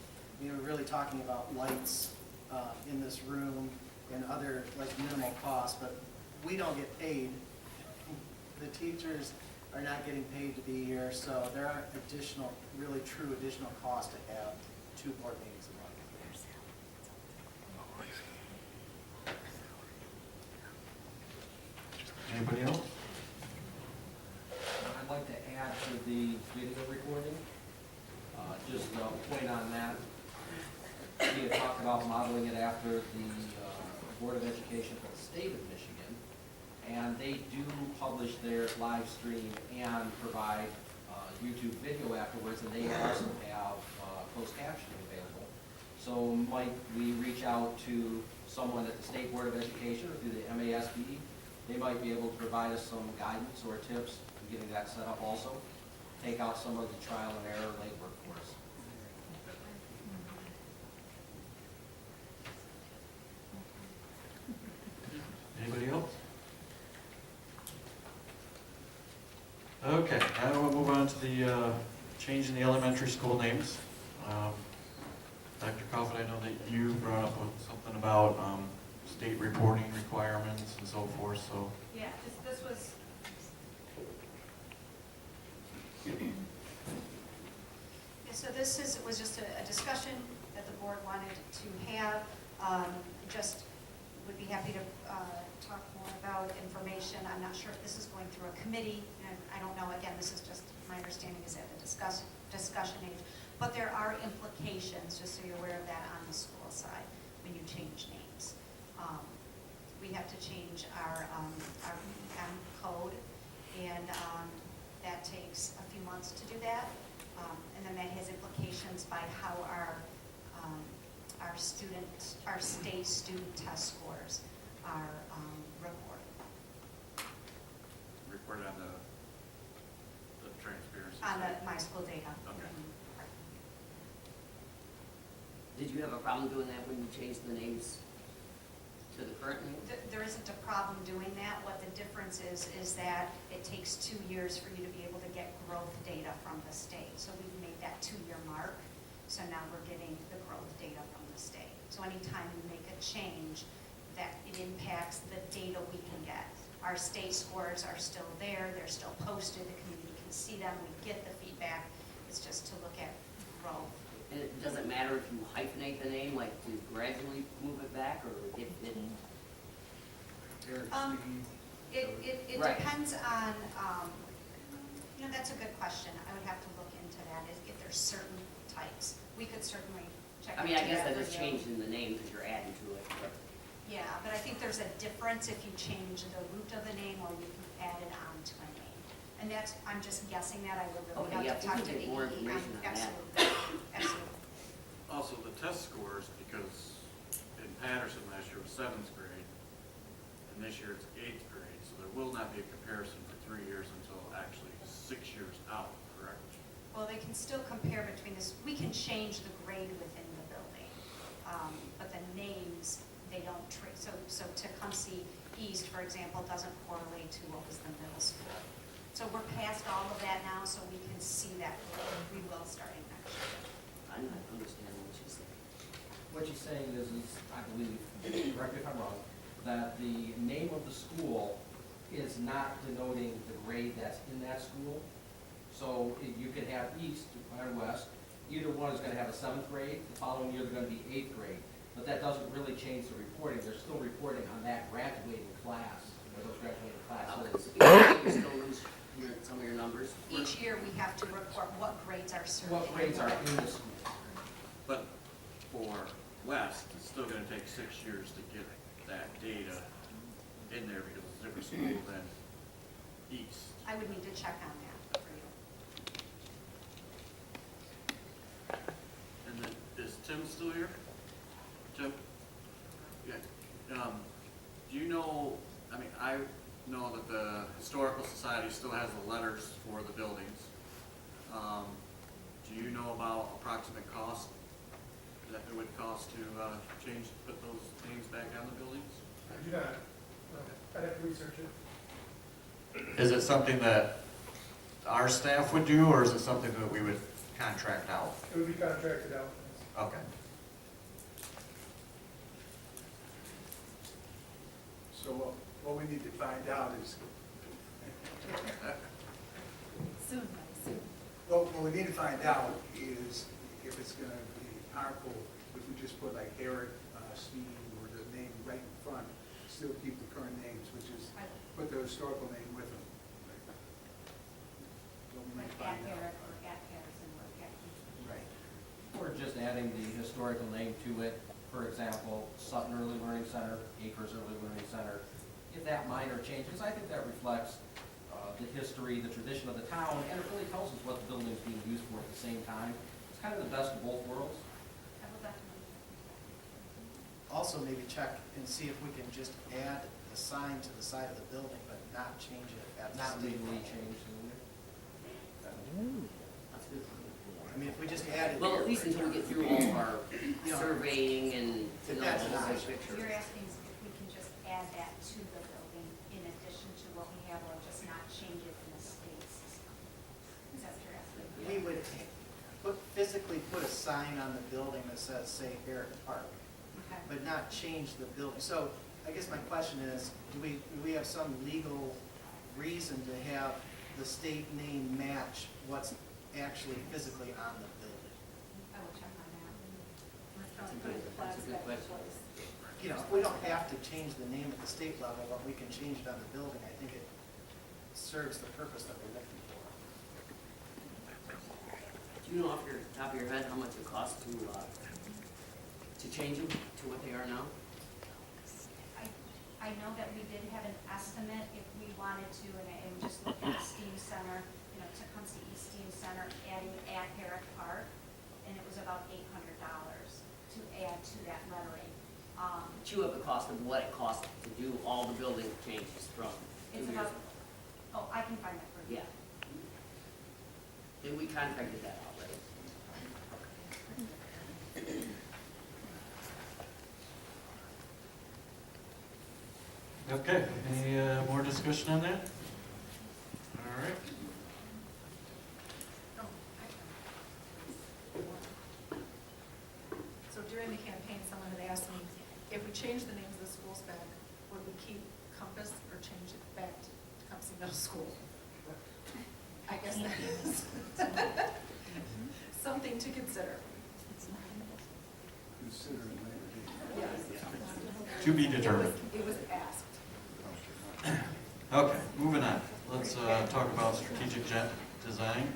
L: We were really talking about lights in this room and other like minimal costs, but we don't get paid. The teachers are not getting paid to be here, so there aren't additional, really true additional costs to have 2 board meetings a month.
A: Anybody else?
M: I'd like to add to the video recording, just a point on that. We had talked about modeling it after the Board of Education for the state of Michigan, and they do publish their live stream and provide YouTube video afterwards, and they also have closed captioning available. So might we reach out to someone at the State Board of Education or through the MASB? They might be able to provide us some guidance or tips in getting that set up also. Take out some of the trial and error legwork for us.
A: Anybody else? Okay, now we'll move on to the changing the elementary school names. Dr. Coffin, I know that you brought up something about state reporting requirements and so forth, so.
C: Yeah, this was, yeah, so this was just a discussion that the board wanted to have, just would be happy to talk more about information. I'm not sure if this is going through a committee, and I don't know, again, this is just, my understanding is at the discussion age. But there are implications, just so you're aware of that, on the school side when you change names. We have to change our EM code, and that takes a few months to do that. And then that has implications by how our state student test scores are reported.
A: Reported on the transparency.
C: On
A: site.
C: my school data.
A: Okay.
J: Did you have a problem doing that when you changed the names to the current name?
C: There isn't a problem doing that. What the difference is that it takes 2 years for you to be able to get growth data from the state. So we've made that 2-year mark. So now we're getting the growth data from the state. So anytime you make a change, that it impacts the data we can get. Our state scores are still there. They're still posted. The community can see them. We get the feedback. It's just to look at growth.
J: And it doesn't matter if you hyphenate the name, like to gradually move it back, or if it,
C: It
J: Right.
C: depends on, that's a good question. I would have to look into that, if there's certain types. We could certainly check
J: I
C: into
J: mean, I guess
C: that
J: that
C: for
J: is
C: you.
J: changing the name because you're adding to it. But
C: Yeah, but I think there's a difference if you change the root of the name or you can add it on to a name. And that's, I'm just guessing that. I would really
J: Okay, yeah,
C: have to
J: if
C: talk
J: we
C: to
J: could
C: the
J: get more
C: EE.
J: information on that.
C: Absolutely, absolutely.
A: Also, the test scores, because in Patterson last year was 7th grade, and this year it's 8th grade, so there will not be a comparison for 3 years until actually 6 years out, correct?
C: Well, they can still compare between this. We can change the grade within the building, but the names, they don't, so Tecumseh East, for example, doesn't correlate to what was the middle school. So we're past all of that now, so we can see that grade. We will starting next year.
J: I'm not understanding what she's saying.
M: What she's saying is, I believe, correct me if I'm wrong, that the name of the school is not denoting the grade that's in that school. So you could have East or West, either one is going to have a 7th grade, the following year they're going to be 8th grade. But that doesn't really change the reporting. They're still reporting on that graduating class, or those graduating classes.
J: Okay, so you still lose some of your numbers.
C: Each year, we have to report what grades are certain.
M: What grades are in the school?
A: But for West, it's still gonna take 6 years to get that data in there because it's a different school than East.
C: I would need to check on that for you.
A: And then, is Tim still here? Tim? Yeah. Do you know, I know that the Historical Society still has the letters for the buildings. Do you know about approximate cost that it would cost to put those names back on the buildings?
F: I do not. I'd have to research it.
A: Is it something that our staff would do, or is it something that we would contract out?
F: It would be contracted out.
A: Okay.
K: So what we need to find out is,
I: Soon, buddy, soon.
K: what we need to find out is if it's going to be harmful if we just put like Eric, Steve, or the name right in front, still keep the current names, which is put the historical name with them. What we need
C: Like
K: to
C: at
K: find out.
C: Eric or at Patterson or at Houston.
K: Right.
M: Or just adding the historical name to it, for example, Sutton Early Learning Center, Acres Early Learning Center. If that minor changes, I think that reflects the history, the tradition of the town, and it really tells us what the building is being used for at the same time. It's kind of the best of both worlds.
C: I will definitely.
L: Also maybe check and see if we can just add the sign to the side of the building, but not change it at the
M: Not
L: state
M: legally
L: level.
M: changed.
J: That's good.
L: I mean, if we just add it.
J: Well, at least until we get through all of our
L: You know,
J: surveying and
L: That's
J: the whole
L: an option.
J: picture.
C: You're asking if we can just add that to the building in addition to what we have, or just not change it in the state system? Is that what you're asking?
L: We would physically put a sign on the building that says, say, Barrett Park,
C: Okay.
L: but not change the building. So I guess my question is, do we have some legal reason to have the state name match what's actually physically on the building?
C: I will check on that.
J: That's a good question.
L: you know, we don't have to change the name at the state level, but we can change it on the building. I think it serves the purpose that we're looking for.
J: Do you know off your top of your head how much it costs to change them to what they are now?
C: I know that we did have an estimate if we wanted to, and just look at the STEAM Center, you know, Tecumseh East STEAM Center, adding at Herrick Park, and it was about $800 to add to that lettering.
J: But you have the cost of what it costs to do all the building changes from 2
C: It's
J: years
C: about,
J: ago.
C: oh, I can find that for you.
J: Yeah. And we contracted that out, right?
A: Okay, any more discussion on that? All right.
I: So during the campaign, someone had asked me, if we change the names of the schools back, would we keep Compass or change it back to Tecumseh Middle School? I guess that is something to consider.
K: Consider it later date.
I: Yes.
A: To be determined.
I: It was asked.
A: Okay, moving on. Let's talk about strategic design.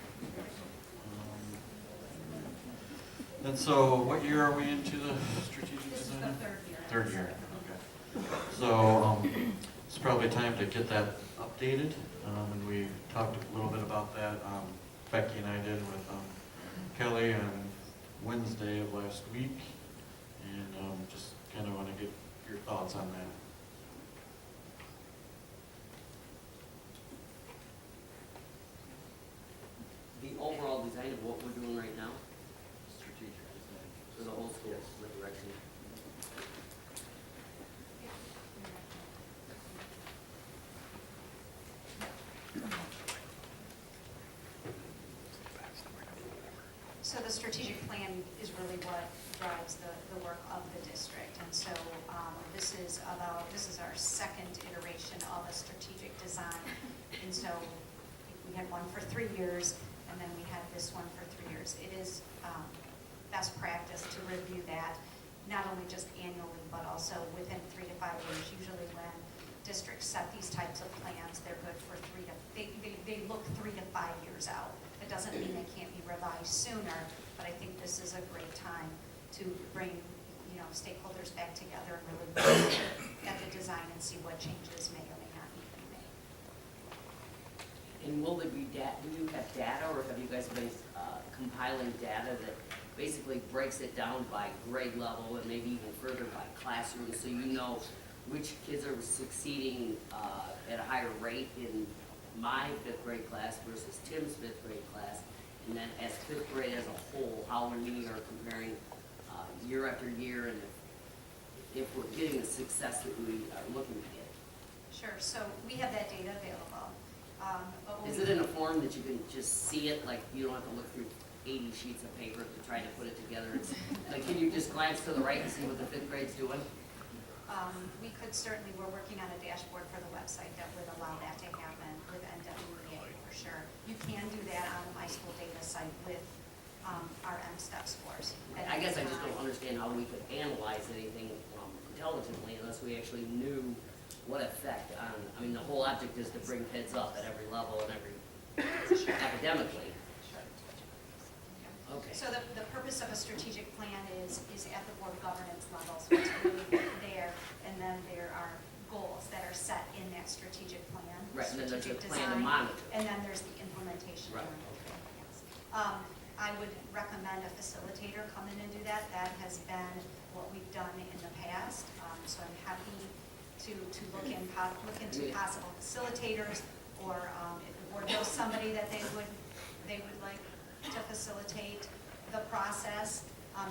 A: And so what year are we into the strategic
C: This is the
A: design?
C: third year.
A: Third year, okay. So it's probably time to get that updated. And we talked a little bit about that. Becky and I did with Kelly on Wednesday of last week. And just kind of want to get your thoughts on that.
J: The overall design of what we're doing right now, strategic design, for the whole school, what direction?
C: So the strategic plan is really what drives the work of the district. And so this is our second iteration of a strategic design. And so we had one for 3 years, and then we had this one for 3 years. It is best practice to review that, not only just annually, but also within 3 to 5 years. Usually when districts set these types of plans, they're good for they look 3 to 5 years out. It doesn't mean they can't be revised sooner, but I think this is a great time to bring, you know, stakeholders back together and really look at the design and see what changes may or may not need to be made.
J: And will there be data, do you have data, or have you guys been compiling data that basically breaks it down by grade level and maybe even further by classroom, so you know which kids are succeeding at a higher rate in my 5th grade class versus Tim's 5th grade class, and then as 5th grade as a whole, how we are comparing year after year, and if we're getting the success that we are looking to get?
C: Sure, so we have that data available.
J: Is it in a form that you can just see it, like you don't have to look through 80 sheets of paper to try to put it together? It's, like, can you just glance to the right and see what the 5th grade's doing?
C: We could certainly, we're working on a dashboard for the website that would allow that to happen with NWEA for sure. You can do that on the My School Data site with our M-STEP scores.
J: I guess I just don't understand how we could analyze anything intelligently unless we actually knew what effect on, I mean, the whole object is to bring kids up at every level and every, academically. Okay.
C: So the purpose of a strategic plan is at the board governance level, so it's really there, and then there are goals that are set in that strategic plan.
J: Right, and then there's a
C: strategic
J: plan to
C: design,
J: monitor.
C: and then there's the implementation.
J: Right,
C: during the
J: okay.
C: plan, yes. I would recommend a facilitator come in and do that. That has been what we've done in the past, so I'm happy to look into possible facilitators, or if the board knows somebody that they would like to facilitate the process.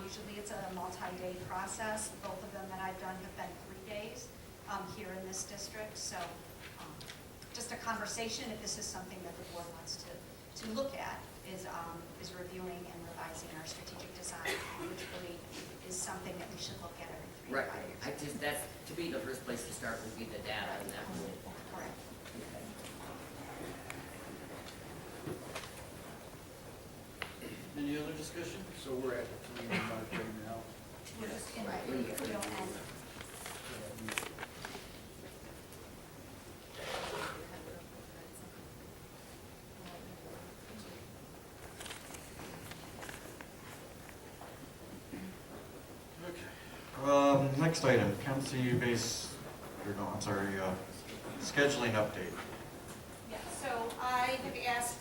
C: Usually it's a multi-day process. Both of them that I've done have been 3 days here in this district. So just a conversation, if this is something that the board wants to look at, is reviewing and revising our strategic design, which really is something that we should look at every 3
J: Right,
C: to 5 years.
J: I just, that's, to be the first place to start would be the data, and that would.
C: Correct.
J: Okay.
A: Any other discussion?
K: So we're at the 3 mark right now.
C: We're just in the real end.
K: for that meeting.
A: Next item, county base, or no, I'm sorry, scheduling update.
C: Yeah, so I have asked,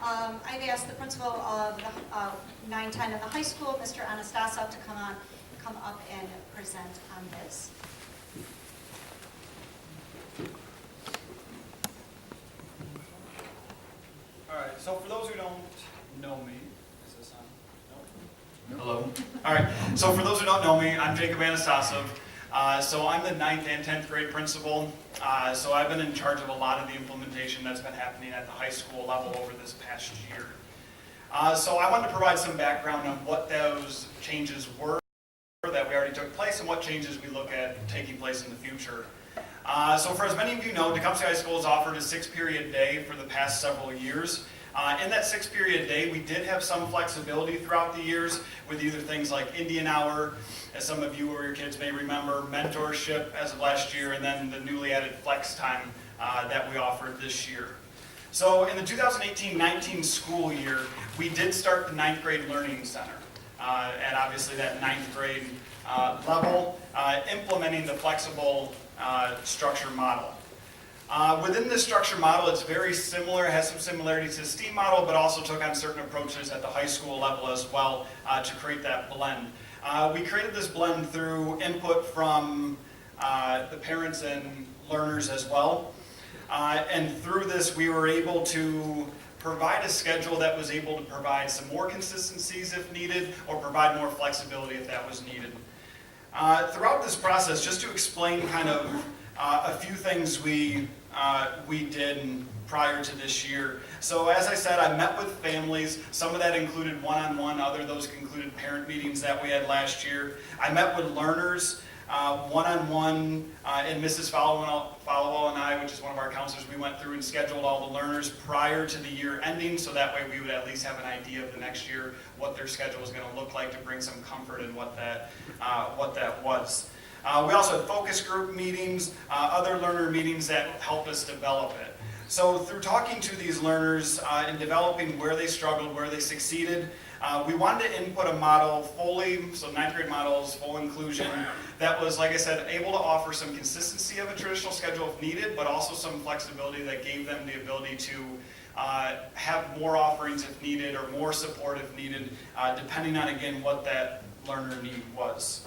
C: I've asked the principal of the 910 in the high school, Mr. Anastasov, to come up and present on this.
O: All right, so for those who don't know me, is this on? No?
A: Hello.
O: All right, so for those who don't know me, I'm Jacob Anastasov. So I'm the 9th and 10th grade principal. So I've been in charge of a lot of the implementation that's been happening at the high school level over this past year. So I wanted to provide some background on what those changes were that we already took place and what changes we look at taking place in the future. So for as many of you know, Tecumseh High School has offered a 6-period day for the past several years. In that 6-period day, we did have some flexibility throughout the years with either things like Indian Hour, as some of you or your kids may remember, mentorship as of last year, and then the newly added flex time that we offered this year. So in the 2018-19 school year, we did start the 9th grade learning center at obviously that 9th grade level, implementing the flexible structure model. Within this structure model, it's very similar, it has some similarities to the STEAM model, but also took on certain approaches at the high school level as well to create that blend. We created this blend through input from the parents and learners as well. And through this, we were able to provide a schedule that was able to provide some more consistencies if needed, or provide more flexibility if that was needed. Throughout this process, just to explain kind of a few things we did prior to this year. So as I said, I met with families. Some of that included one-on-one, other those included parent meetings that we had last year. I met with learners one-on-one, and Mrs. Followell and I, which is one of our counselors, we went through and scheduled all the learners prior to the year ending, so that way we would at least have an idea of the next year, what their schedule was going to look like, to bring some comfort in what that was. We also had focus group meetings, other learner meetings that helped us develop it. So through talking to these learners and developing where they struggled, where they succeeded, we wanted to input a model fully, so 9th grade models, full inclusion, that was, like I said, able to offer some consistency of a traditional schedule if needed, but also some flexibility that gave them the ability to have more offerings if needed, or more support if needed, depending on, again, what that learner need was.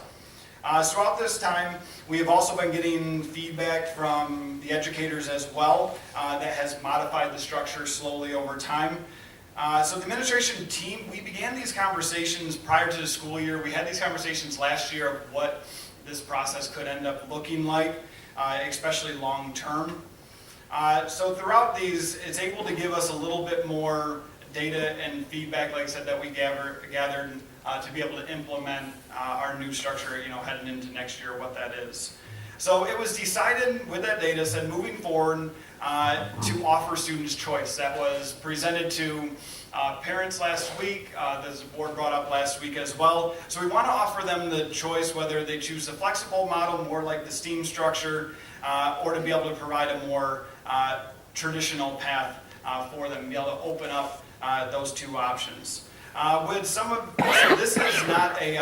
O: Throughout this time, we have also been getting feedback from the educators as well that has modified the structure slowly over time. So the administration team, we began these conversations prior to the school year. We had these conversations last year of what this process could end up looking like, especially long term. So throughout these, it's able to give us a little bit more data and feedback, like I said, that we gathered to be able to implement our new structure, heading into next year, what that is. So it was decided with that data set moving forward to offer students choice. That was presented to parents last week. The board brought up last week as well. So we want to offer them the choice whether they choose the flexible model, more like the STEAM structure, or to be able to provide a more traditional path for them, be able to open up those two options. So this is not a,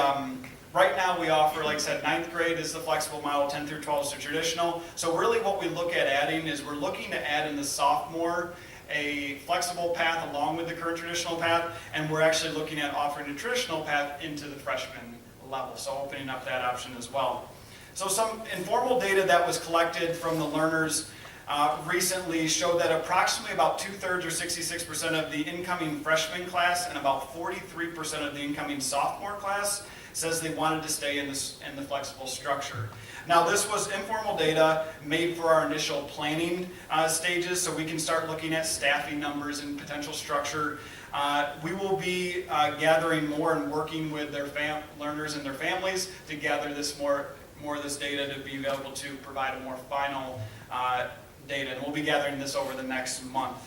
O: right now we offer, like I said, 9th grade is the flexible model, 10 through 12 is the traditional. So really what we look at adding is we're looking to add in the sophomore a flexible path along with the current traditional path, and we're actually looking at offering a traditional path into the freshman level, so opening up that option as well. So some informal data that was collected from the learners recently showed that approximately about 2/3 or 66% of the incoming freshman class and about 43% of the incoming sophomore class says they wanted to stay in the flexible structure. Now this was informal data made for our initial planning stages, so we can start looking at staffing numbers and potential structure. We will be gathering more and working with their learners and their families to gather this more of this data to be able to provide a more final data, and we'll be gathering this over the next month.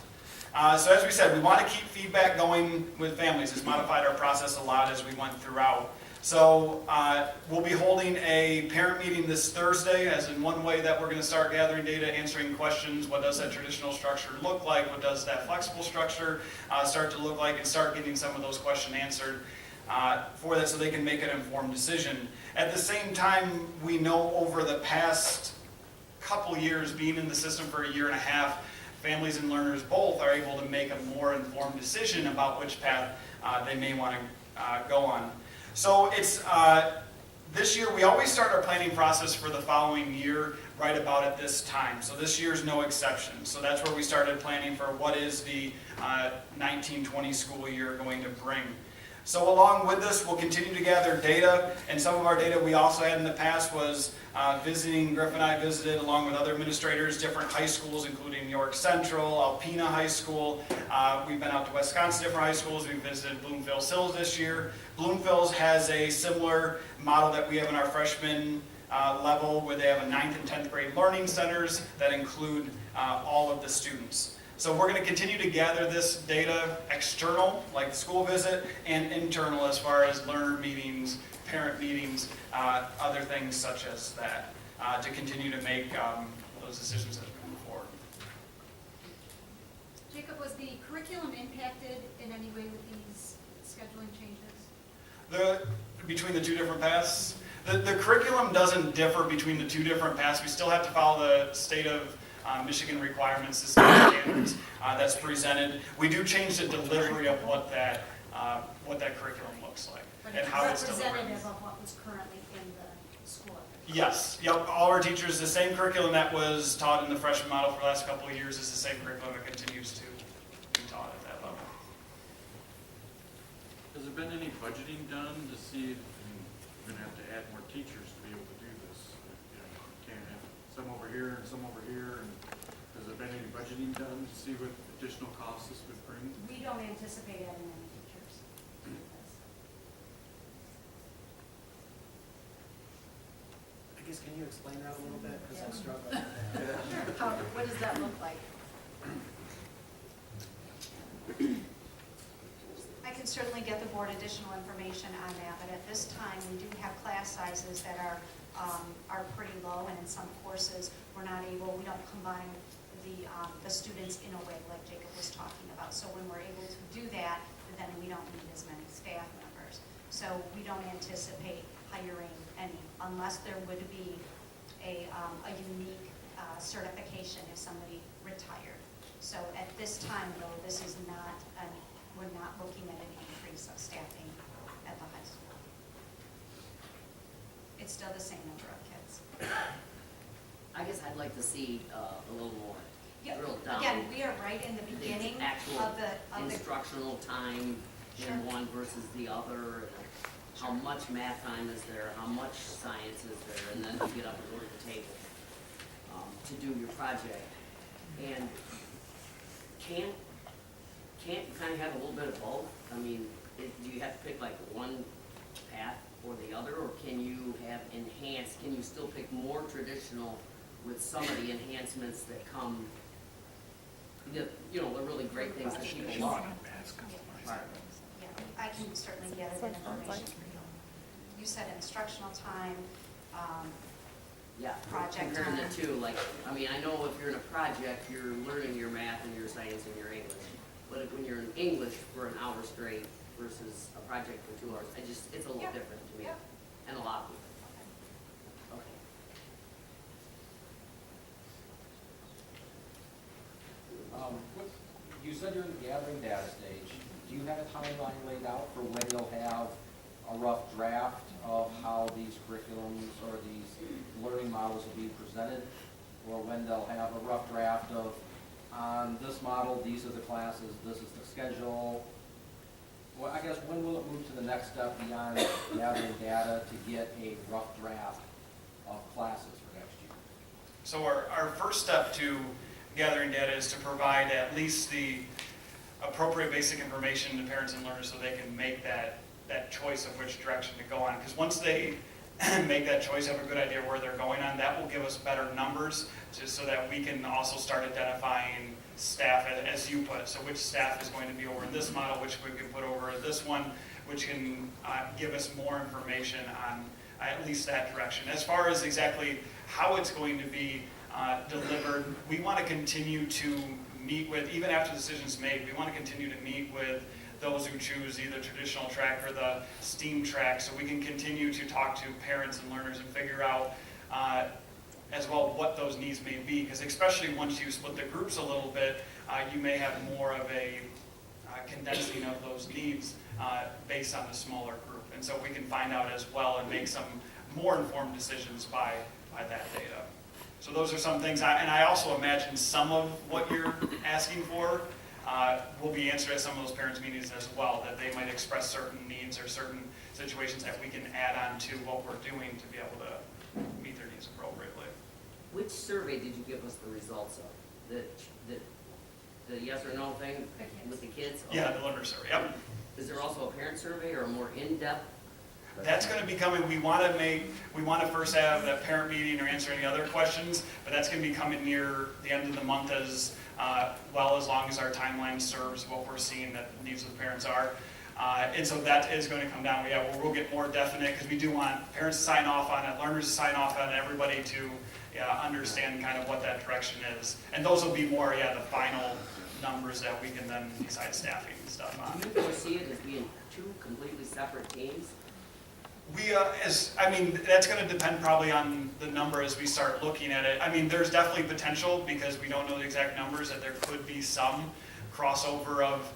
O: So as we said, we want to keep feedback going with families. It's modified our process a lot as we went throughout. So we'll be holding a parent meeting this Thursday, as in one way that we're going to start gathering data, answering questions. What does that traditional structure look like? What does that flexible structure start to look like? And start getting some of those questions answered for that so they can make an informed decision. At the same time, we know over the past couple years, being in the system for a year and a half, families and learners both are able to make a more informed decision about which path they may want to go on. So it's this year, we always start our planning process for the following year right about at this time. So this year's no exception. So that's where we started planning for what is the 19-20 school year going to bring. So along with this, we'll continue to gather data, and some of our data we also had in the past was visiting, Griff and I visited along with other administrators, different high schools, including York Central, Alpena High School. We've been out to Wisconsin, different high schools. We visited Bloomfield Hills this year. Bloomfield has a similar model that we have in our freshman level, where they have a 9th and 10th grade learning centers that include all of the students. So we're going to continue to gather this data external, like the school visit, and internal as far as learner meetings, parent meetings, other things such as that, to continue to make those decisions as we move forward.
C: Jacob, was the curriculum impacted in any way with these scheduling changes?
O: Between the two different paths? The curriculum doesn't differ between the two different paths. We still have to follow the state of Michigan requirements, the state standards that's presented. We do change the delivery of what that curriculum looks like and how it's delivered.
C: Representative of what was currently in the school.
O: Yes, yep, all our teachers, the same curriculum that was taught in the freshman model for the last couple of years is the same curriculum that continues to be taught at that level.
A: Has there been any budgeting done to see if we're going to have to add more teachers to be able to do this? You know, can't have some over here and some over here. And has there been any budgeting done to see what additional costs this would bring?
C: We don't anticipate adding any teachers.
L: I guess, can you explain that a little bit, because I'm struggling.
I: What does that look like?
C: I can certainly get the board additional information on that, but at this time, we do have class sizes that are pretty low, and in some courses, we don't combine the students in a way like Jacob was talking about. So when we're able to do that, then we don't need as many staff members. So we don't anticipate hiring any, unless there would be a unique certification if somebody retired. So at this time, though, this is not, we're not looking at an increase of staffing at the high school. It's still the same number of kids.
J: I guess I'd like to see a little more
C: Yeah,
J: drilled down.
C: again, we are right in the beginning
J: Actual
C: of the
J: instructional time
C: Sure.
J: in one versus the other. How much math time is there? How much science is there? And then you get up and go to the table to do your project. And can't you kind of have a little bit of both? I mean, do you have to pick like one path or the other, or can you have enhanced? Can you still pick more traditional with some of the enhancements that come? The really great things that people love. Right.
C: Yeah, I can certainly gather that information. You said instructional time,
J: Yeah,
C: project
J: comparing
C: time.
J: the two, like, I mean, I know if you're in a project, you're learning your math and your science and your English. But when you're in English for an hour straight versus a project for 2 hours, it's a little
C: Yeah.
J: different to me.
C: Yeah.
J: And a lot of people. Okay.
M: You said you're in the gathering data stage. Do you have a timeline laid out for when you'll have a rough draft of how these curriculums or these learning models will be presented? Or when they'll have a rough draft of, on this model, these are the classes, this is the schedule? Well, I guess when will it move to the next step beyond gathering data to get a rough draft of classes for next year?
O: So our first step to gathering data is to provide at least the appropriate basic information to parents and learners so they can make that choice of which direction to go on. Because once they make that choice, have a good idea where they're going on, that will give us better numbers just so that we can also start identifying staff, as you put it. So which staff is going to be over in this model, which we can put over in this one. which can give us more information on at least that direction. As far as exactly how it's going to be delivered, we want to continue to meet with, even after the decision's made, we want to continue to meet with those who choose either traditional track or the STEAM track, so we can continue to talk to parents and learners and figure out as well what those needs may be, because especially once you split the groups a little bit, you may have more of a condensing of those needs based on the smaller group. And so we can find out as well and make some more informed decisions by that data. So those are some things, and I also imagine some of what you're asking for will be answered at some of those parents' meetings as well, that they might express certain needs or certain situations that we can add on to what we're doing to be able to meet their needs appropriately.
J: Which survey did you give us the results of? The yes or no thing with the kids?
O: Yeah, the learner survey, yep.
J: Is there also a parent survey or a more in-depth?
O: That's going to be coming. We want to first have that parent meeting or answer any other questions, but that's going to be coming near the end of the month as well, as long as our timeline serves what we're seeing that the needs of the parents are. And so that is going to come down. We'll get more definite, because we do want parents to sign off on it, learners to sign off on it, everybody to understand kind of what that direction is. And those will be more, the final numbers that we can then decide staffing and stuff on.
J: Do you foresee it as being two completely separate teams?
O: That's going to depend probably on the number as we start looking at it. I mean, there's definitely potential, because we don't know the exact numbers, that there could be some crossover of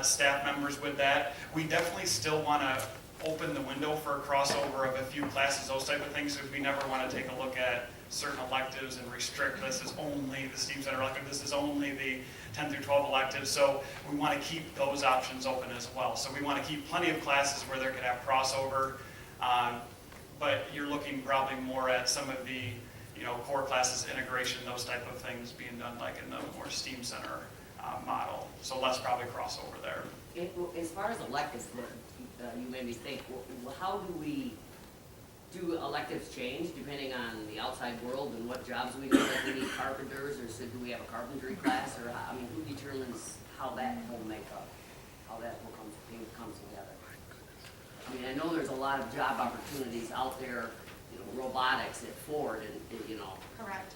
O: staff members with that. We definitely still want to open the window for a crossover of a few classes, those type of things, because we never want to take a look at certain electives and restrict this is only the STEAM Center elective, this is only the 10 through 12 electives. So we want to keep those options open as well. So we want to keep plenty of classes where there could have crossover. But you're looking probably more at some of the, core classes, integration, those type of things being done like in the more STEAM Center model. So less probably crossover there.
J: As far as electives, you made me think, how do we do electives change depending on the outside world and what jobs we do? Like we need carpenters, or do we have a carpentry class? Or who determines how that whole makeup, how that whole comes together? I know there's a lot of job opportunities out there, robotics at Ford, and
C: Correct.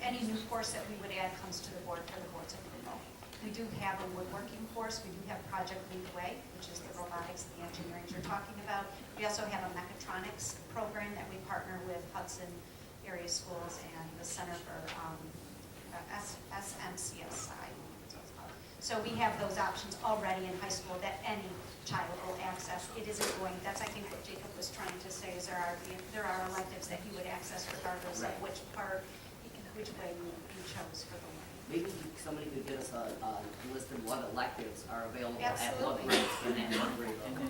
C: Any new course that we would add comes to the board for the board's approval. We do have a woodworking course. We do have Project Lead the Way, which is the robotics and the engineering you're talking about. We also have a mechatronics program that we partner with Hudson Area Schools and the Center for SMCSI. So we have those options already in high school that any child will access. It isn't going, that's I think what Jacob was trying to say, is there are electives that you would access regardless of which way you chose for the learning.
J: Maybe somebody could get us a list of what electives are available
C: Absolutely.
J: at Loving and at grade level.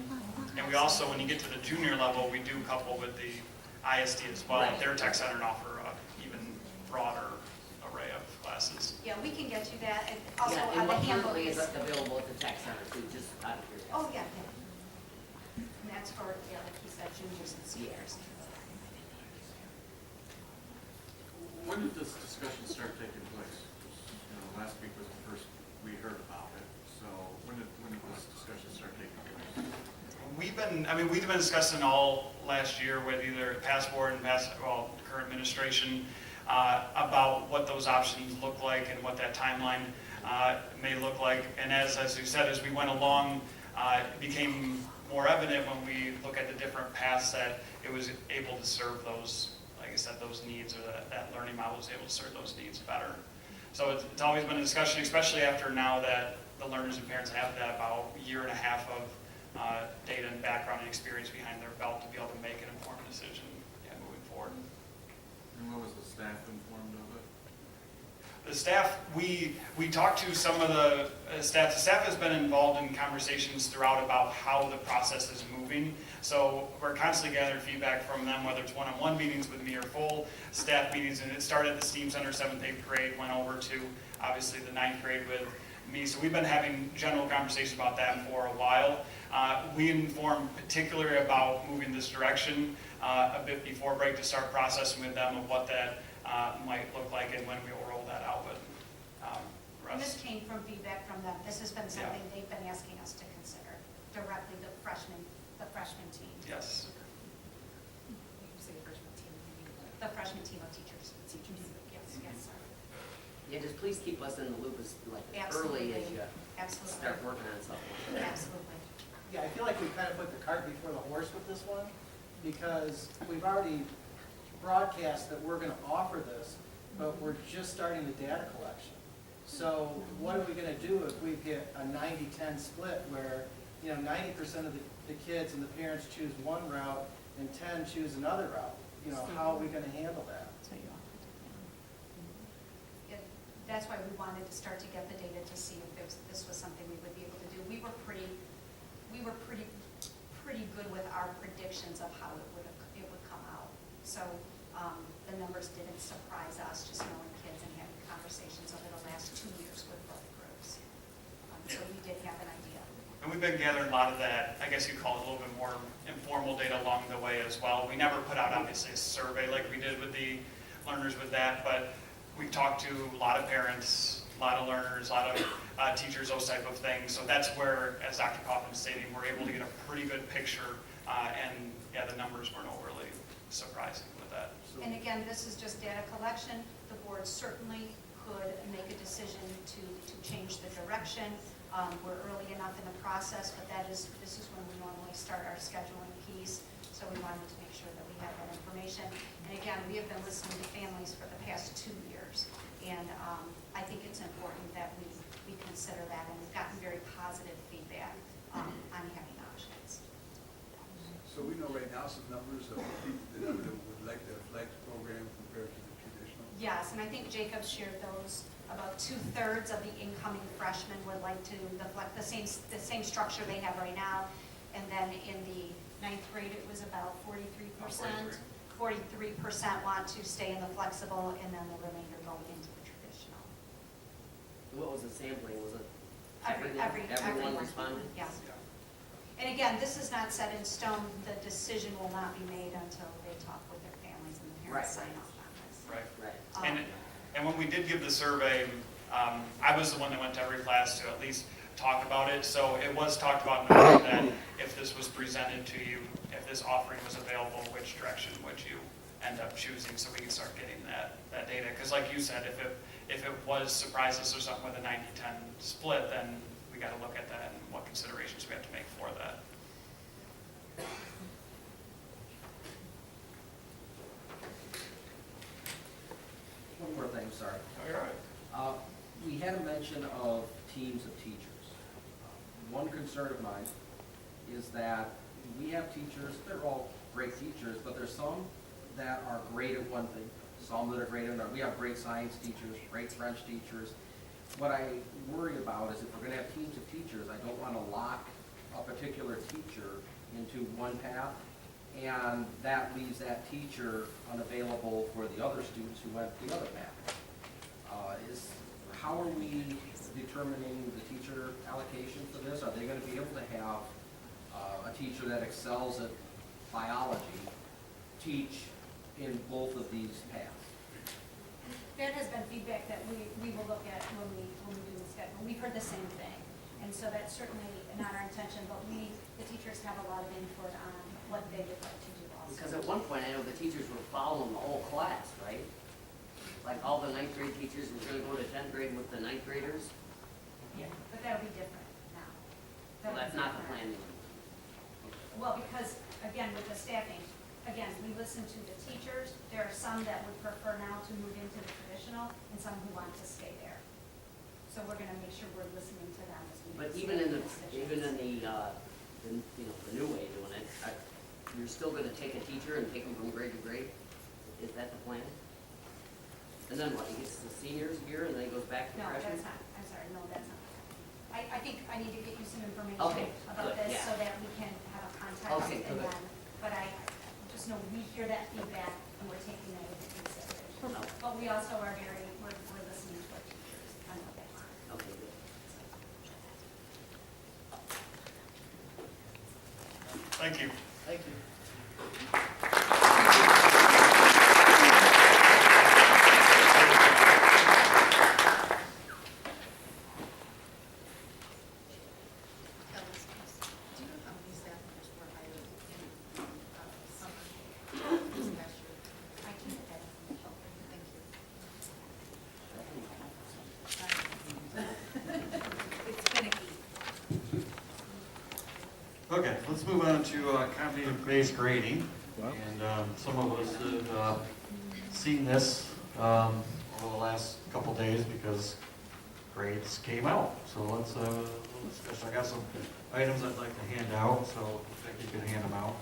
O: And we also, when you get to the junior level, we do couple with the ISD as well.
J: Right.
O: Their tech center and offer an even broader array of classes.
C: Yeah, we can get you that, and also
J: And
C: the
J: what
C: handbook
J: currently
C: is.
J: is available at the tech center too, just out of curiosity?
C: Oh, yeah. And that's for, like he said, juniors and seniors.
A: When did this discussion start taking place? Last week was the first we heard about it. So when did this discussion start taking place?
O: We've been discussing all last year with either past board and current administration about what those options look like and what that timeline may look like. And as you said, as we went along, it became more evident when we look at the different paths that it was able to serve those, like I said, those needs, or that learning model was able to serve those needs better. So it's always been a discussion, especially after now that the learners and parents have that about year and a half of data and background and experience behind their belt to be able to make an informed decision moving forward.
A: And what was the staff informed of it?
O: The staff, we talked to some of the staff. The staff has been involved in conversations throughout about how the process is moving. So we're constantly gathering feedback from them, whether it's one-on-one meetings with me or full staff meetings. And it started at the STEAM Center, 7th, 8th grade, went over to obviously the 9th grade with me. So we've been having general conversations about that for a while. We informed particularly about moving this direction a bit before break to start processing with them of what that might look like and when we will roll that out with
C: And this came from feedback from them. This has been something they've been asking us to consider. directly the freshman team.
O: Yes.
I: You say freshman team, you mean
C: The freshman team of teachers. Yes, sorry.
J: Yeah, just please keep us in the loop as early
C: Absolutely.
J: as you
C: Absolutely.
J: start working on something.
C: Absolutely.
L: Yeah, I feel like we kind of put the cart before the horse with this one, because we've already broadcast that we're gonna offer this, but we're just starting the data collection. So what are we gonna do if we get a 90-10 split where, 90% of the kids and the parents choose one route and 10 choose another route? How are we gonna handle that?
C: That's why we wanted to start to get the data to see if this was something we would be able to do. We were pretty good with our predictions of how it would come out. So the numbers didn't surprise us, just knowing kids and having conversations over the last 2 years with both groups. So we did have an idea.
O: And we've been gathering a lot of that, I guess you'd call it a little bit more informal data along the way as well. We never put out obviously a survey like we did with the learners with that, but we talked to a lot of parents, a lot of learners, a lot of teachers, those type of things. So that's where, as Dr. Kaufman stated, we're able to get a pretty good picture, and yeah, the numbers weren't overly surprising with that.
C: And again, this is just data collection. The board certainly could make a decision to change the direction. We're early enough in the process, but this is when we normally start our scheduling piece. So we wanted to make sure that we have that information. And again, we have been listening to families for the past 2 years. And I think it's important that we consider that, and we've gotten very positive feedback on having options.
K: So we know right now some numbers of people that would like the flex program compared to the traditional?
C: Yes, and I think Jacob shared those. About 2/3 of the incoming freshmen would like to, the same structure they have right now. And then in the 9th grade, it was about 43%. 43% want to stay in the flexible, and then the remainder go into the traditional.
J: What was the sampling? Was it
C: Everyone
J: everyone responded?
C: Yes. And again, this is not set in stone. The decision will not be made until they talk with their families and the parents
J: Right.
C: sign off on this.
O: Right.
J: Right.
O: And when we did give the survey, I was the one that went to every class to at least talk about it. So it was talked about in the way that if this was presented to you, if this offering was available, which direction would you end up choosing, so we can start getting that data. Because like you said, if it was surprise us or something with a 90-10 split, then we got to look at that and what considerations we have to make for that.
M: One more thing, sorry.
O: Oh, you're right.
M: We had a mention of teams of teachers. One concern of mine is that we have teachers, they're all great teachers, but there's some that are great at one thing, some that are great at another. We have great science teachers, great French teachers. What I worry about is if we're gonna have teams of teachers, I don't wanna lock a particular teacher into one path, and that leaves that teacher unavailable for the other students who went the other path. How are we determining the teacher allocation for this? Are they gonna be able to have a teacher that excels at biology teach in both of these paths?
C: That has been feedback that we will look at when we do the schedule. We've heard the same thing. And so that's certainly not our intention, but the teachers have a lot of input on what they would like to do also.
J: Because at one point, I know the teachers were following the whole class, right? Like all the 9th grade teachers were gonna go to 10th grade with the 9th graders?
C: Yeah, but that'll be different now.
J: So
C: That'll
J: that's
C: be
J: not the
C: different.
J: plan.
C: Well, because, again, with the staffing, again, we listen to the teachers. There are some that would prefer now to move into the traditional, and some who want to stay there. So we're gonna make sure we're listening to them as we.
J: But
C: make
J: even in the,
C: decisions.
J: the new way of doing it, you're still gonna take a teacher and take them from grade to grade? Is that the plan? And then what, he gets the seniors year and then he goes back to
C: No,
J: freshman?
C: that's not, I'm sorry, no, that's not. I think I need to get you some information
J: Okay,
C: about
J: good,
C: this
J: yeah.
C: so that we can have a context.
J: Okay,
C: And
J: good.
C: then, but I just know we hear that feedback and we're taking that into consideration.
J: Okay.
C: But we also are we're listening to our teachers on what they want.
J: Okay, good.
O: Thank you.
L: Thank you.
I: Do you
A: Okay, let's move on to competency-based grading. And some of us have seen this over the last couple days because grades came out. So let's discuss. I got some items I'd like to hand out, so if you could hand them out.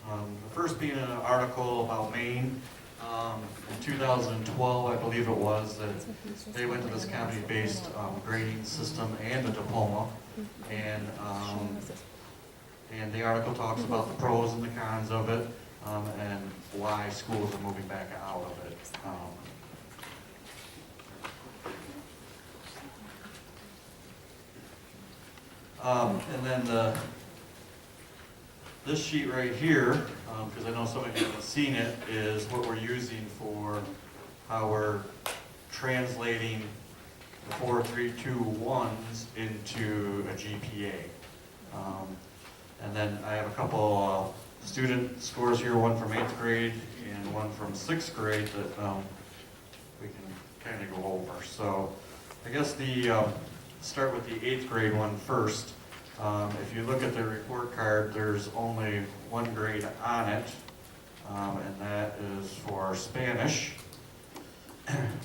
A: The first being an article about Maine. In 2012, I believe it was, that they went to this competency-based grading system and a diploma. And the article talks about the pros and the cons of it, and why schools are moving back out of it. And then this sheet right here, because I know some of you haven't seen it, is what we're using for how we're translating the 4, 3, 2, 1s into a GPA. And then I have a couple student scores here, one from 8th grade and one from 6th grade that we can kind of go over. So I guess start with the 8th grade one first. If you look at the report card, there's only one grade on it, and that is for Spanish.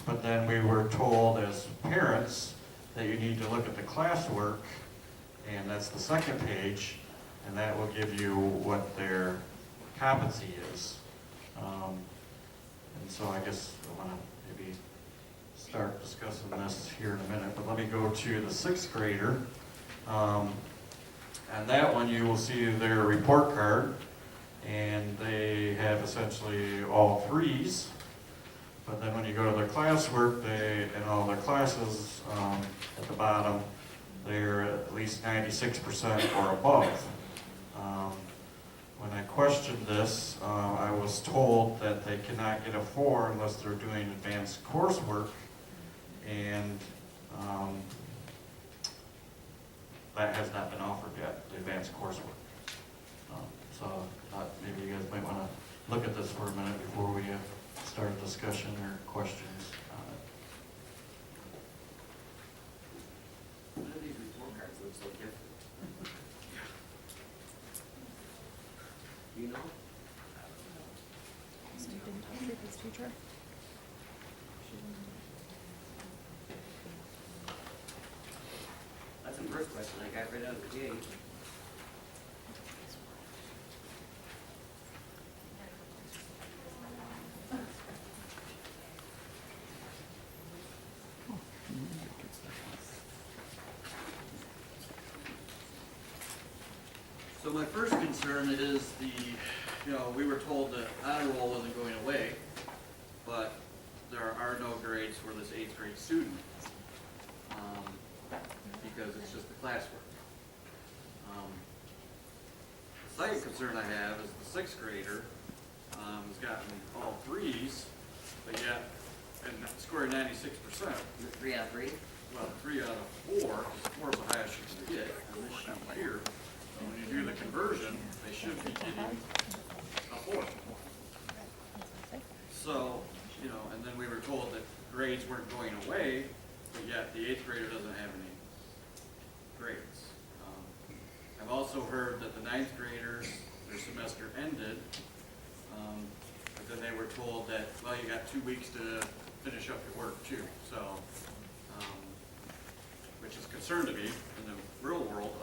A: But then we were told as parents that you need to look at the classwork, and that's the second page, and that will give you what their competency is. And so I guess I want to maybe start discussing this here in a minute, but let me go to the 6th grader. And that one you will see their report card, and they have essentially all 3s. But then when you go to their classwork, in all their classes at the bottom, they're at least 96% or above. When I questioned this, I was told that they cannot get a 4 unless they're doing advanced coursework, and that has not been offered yet, the advanced coursework. So I thought maybe you guys might want to look at this for a minute before we start a discussion or questions on it.
J: Why do these report cards look so different? You know?
I: Teacher?
J: That's the first question I got right out of the gate.
P: So my first concern is we were told that honor roll wasn't going away, but there are no grades for this 8th grade student, because it's just the classwork. The second concern I have is the 6th grader has gotten all 3s, but yet, and scoring 96%.
J: 3 out of 3?
P: Well, 3 out of 4, 4 is the highest you can get on this sheet here. So when you do the conversion, they should be getting a 4. So, and then we were told that grades weren't going away, but yet the 8th grader doesn't have any grades. I've also heard that the 9th graders, their semester ended, but then they were told that, well, you got 2 weeks to finish up your work too. So, which is a concern to me in the real world.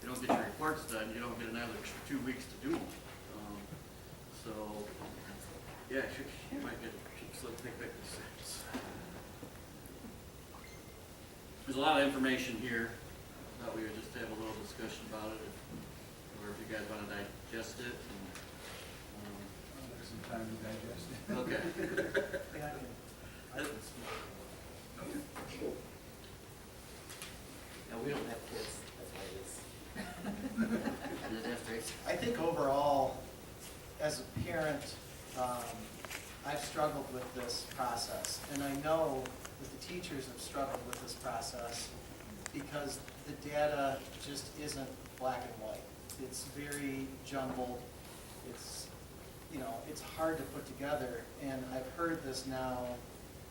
P: You don't get your reports done, you don't get another 2 weeks to do them. So, yeah, you might get a take back the 6. There's a lot of information here. I thought we would just have a little discussion about it, or if you guys want to digest it.
K: There's some time to digest it.
P: Okay.
J: No, we don't have kids, that's why it is. In the districts.
L: I think overall, as a parent, I've struggled with this process. And I know that the teachers have struggled with this process because the data just isn't black and white. It's very jumbled. It's, it's hard to put together. And I've heard this now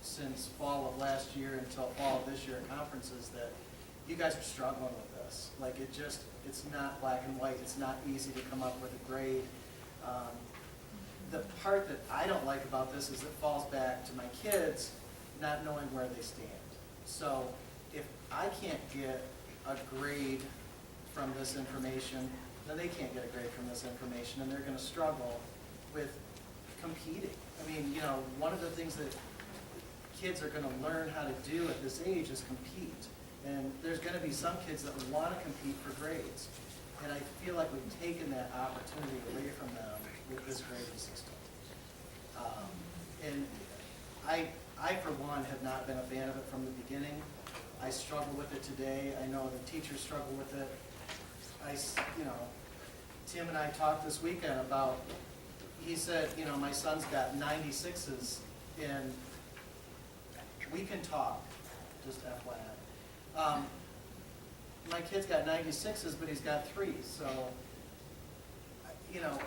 L: since fall of last year until fall of this year at conferences that, you guys are struggling with this. Like, it's not black and white, it's not easy to come up with a grade. The part that I don't like about this is it falls back to my kids not knowing where they stand. So if I can't get a grade from this information, then they can't get a grade from this information, and they're gonna struggle with competing. I mean, you know, one of the things that kids are gonna learn how to do at this age is compete. And there's gonna be some kids that wanna compete for grades. And I feel like we've taken that opportunity away from them with this grading system. And I, for one, have not been a fan of it from the beginning. I struggle with it today. I know the teachers struggle with it. You know, Tim and I talked this weekend about, he said, you know, my son's got 96s, and we can talk, just FYI. My kid's got 96s, but he's got 3s, so, you know,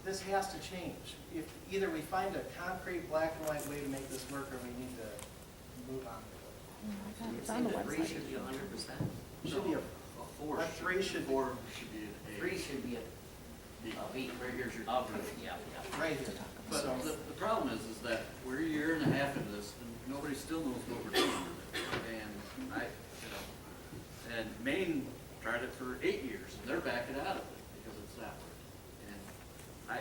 L: this has to change. If either we find a concrete black and white way to make this work, or we need to move on to it.
J: It's on the website. 3 should be 100%.
L: Should be a 3 should be.
P: 4 should be an A.
J: 3 should be a B. Right here's your, yeah.
L: Right here.
P: But
L: So,
P: the problem is that we're a year and a half into this, and nobody still knows what we're doing. And and Maine tried it for 8 years, and they're backing out of it because it's not working. And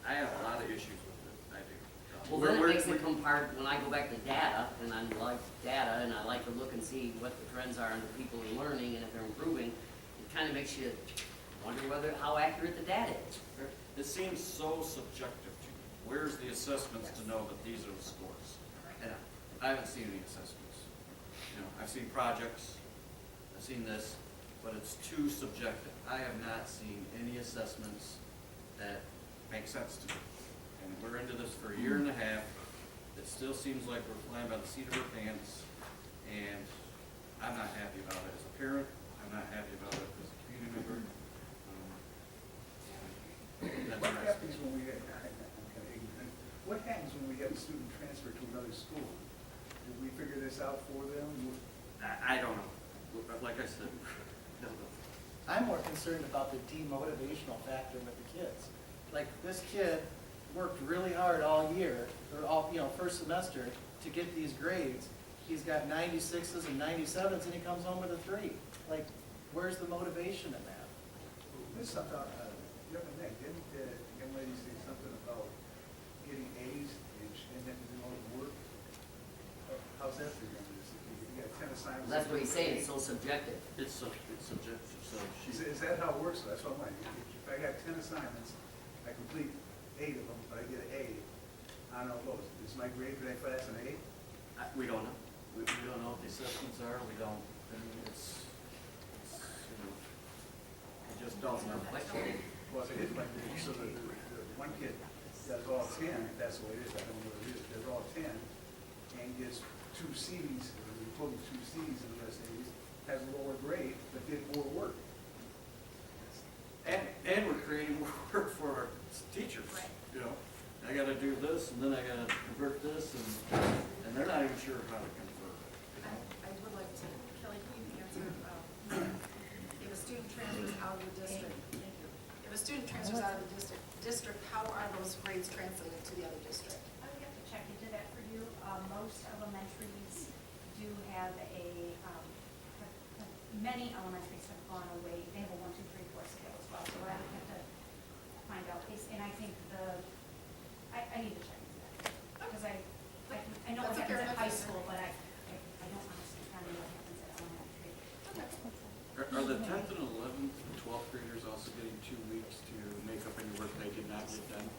P: I have a lot of issues with it, I do.
J: Well, then it makes it come part, when I go back to data, and I like data, and I like to look and see what the trends are and the people are learning, and if they're improving, it kind of makes you wonder how accurate the data is.
P: It seems so subjective to me. Where's the assessments to know that these are the scores? And I haven't seen any assessments. You know, I've seen projects, I've seen this, but it's too subjective. I have not seen any assessments that make sense to me. And we're into this for a year and a half. It still seems like we're flying by the seat of our pants, and I'm not happy about it as a parent. I'm not happy about it as a community member. That's
K: What
P: right.
K: happens when we, what happens when we have a student transfer to another school? Did we figure this out for them?
P: I don't know. Like I said, don't know.
L: I'm more concerned about the demotivational factor with the kids. Like, this kid worked really hard all year, or all, you know, first semester, to get these grades. He's got 96s and 97s, and he comes home with a 3. Like, where's the motivation in that?
K: This something, the other night, didn't the young lady say something about getting A's and then doing all the work? How's that for you? You got 10 assignments.
J: That's what he's saying, it's so subjective.
P: It's subjective, so
K: Is that how it works? That's what I'm like. If I got 10 assignments, I complete 8 of them, but I get an A on all those. Is my grade for that class an A?
P: we don't know. We don't know what the assessments are. We don't, I mean, it's you know, we just don't know.
K: Well, it is like, so the one kid does all 10, if that's the way it is, I don't know what it is, does all 10, and gets 2 C's, or we put 2 C's in the rest of these, has a lower grade, but did more work.
P: And we're creating more work for our teachers, you know. I gotta do this, and then I gotta convert this, and they're not even sure how to convert it, you know.
I: I would like to, Kelly, can you answer, if a student transfers out of the district, if a student transfers out of the district, how are those grades translated to the other district?
C: I would have to check into that for you. Most elementaries do have many elementaries have gone away. They have a 1, 2, 3, 4 scale as well, so I would have to find out. And I think I need to check into that, because I know what
I: That's a fair
C: happens at
I: enough
C: high
I: answer.
C: school, but I don't honestly kind of know what happens at elementary.
P: Are the 10th and 11th and 12th graders also getting 2 weeks to make up any work they did not get done?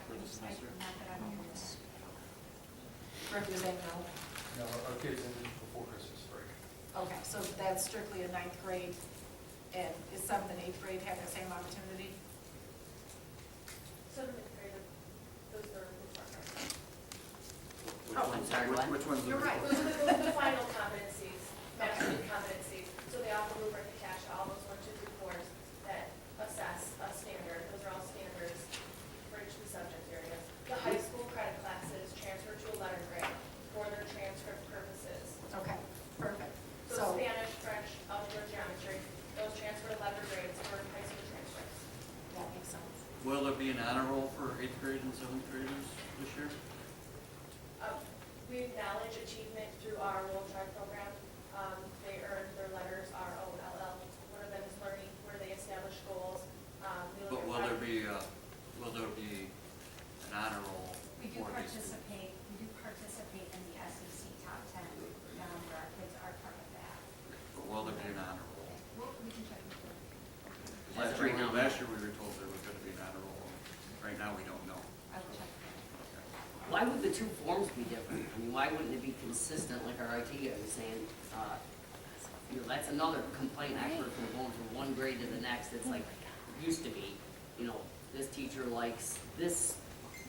P: For the semester?
C: Not that I'm aware of.
I: Rick, you're saying no?
Q: No, our kids ended before Christmas break.
I: Okay, so that's strictly a 9th grade, and is 7th and 8th grade having the same opportunity?
G: So the fifth grade, those are
J: Oh, I'm sorry, what?
P: Which one's the?
I: You're right.
G: those are the final competencies, absolute competencies. So they offer rubric attached to all those 1, 2, 3, 4s that assess a standard. Those are all standards for each of the subject areas. The high school credit classes transfer to a letter grade for their transcript purposes.
P: honor roll for 8th grade and 7th graders this year?
G: We acknowledge achievement through our Roll Chart program. They earn their letters, ROLL. One of them is learning where they establish goals. We
P: But
G: look at
P: will there be an honor roll
C: We do
P: for these?
C: participate in the SEC top 10, where our kids are part of that.
P: But will there be an honor roll?
C: Well, we can check into it.
J: As of right now.
P: Last year we were told there was going to be an honor roll. Right now we don't know.
C: I will check.
J: Why would the two forms be different? I mean, why wouldn't it be consistent like our IT guy was saying? You know, that's another complaint I've heard from going from one grade to the next. It's like, it used to be, you know, this teacher likes this,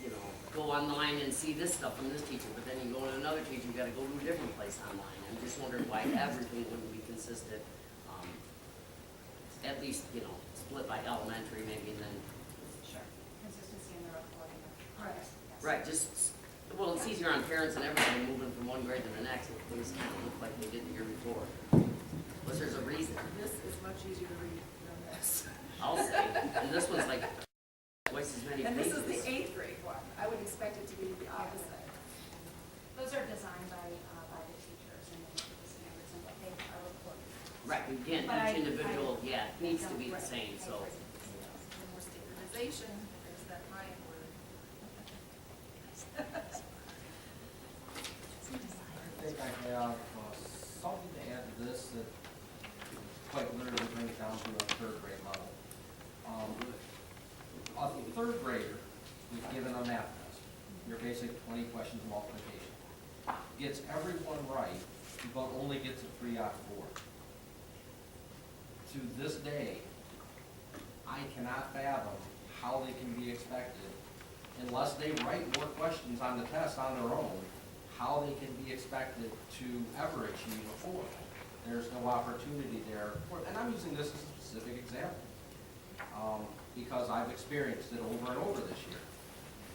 J: you know, go online and see this stuff from this teacher, but then you go to another teacher, you gotta go to a different place online. I'm just wondering why everything wouldn't be consistent. At least, you know, split by elementary maybe, and then
C: Sure. Consistency in the reporting. Correct. Yes.
J: right, just, well, it's easier on parents and everybody moving from one grade to the next, if things kind of look like they did the year before. Unless there's a reason,
I: This is much easier to read than this.
J: I'll say, and this one's like twice as many
I: And this is
J: pages.
I: the 8th grade one. I would expect it to be the opposite.
C: Those are designed by the teachers and then the standards and what they are reporting.
J: Right, again,
C: But
J: each individual, yeah, it needs to be the
C: Right.
J: same, so.
I: The more standardization, there's that Ryan word.
M: I think I have something to add to this that quite literally brings it down to a 3rd grade level. A 3rd grader is given a math test, your basic 20 questions multiplication. Gets everyone right, but only gets a 3 out of 4. To this day, I cannot fathom how they can be expected, unless they write more questions on the test on their own, how they can be expected to ever achieve a 4. There's no opportunity there, and I'm using this as a specific example, because I've experienced it over and over this year.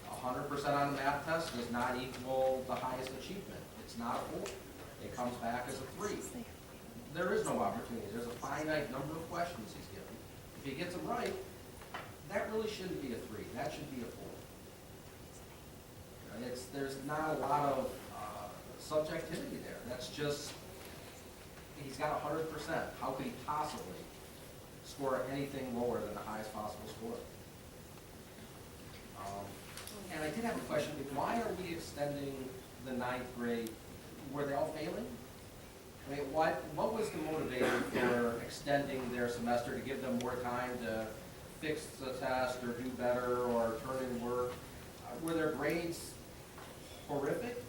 M: 100% on the math test does not equal the highest achievement. It's not a 4. It comes back as a 3. There is no opportunity. There's a finite number of questions he's given. If he gets them right, that really shouldn't be a 3. That should be a 4. There's not a lot of subjectivity there. That's just, he's got 100%. How could he possibly score anything lower than the highest possible score? And I did have a question. Why are we extending the 9th grade? Were they all failing? I mean, what was the motivator for extending their semester to give them more time to fix the test or do better or turn in work? Were their grades horrific?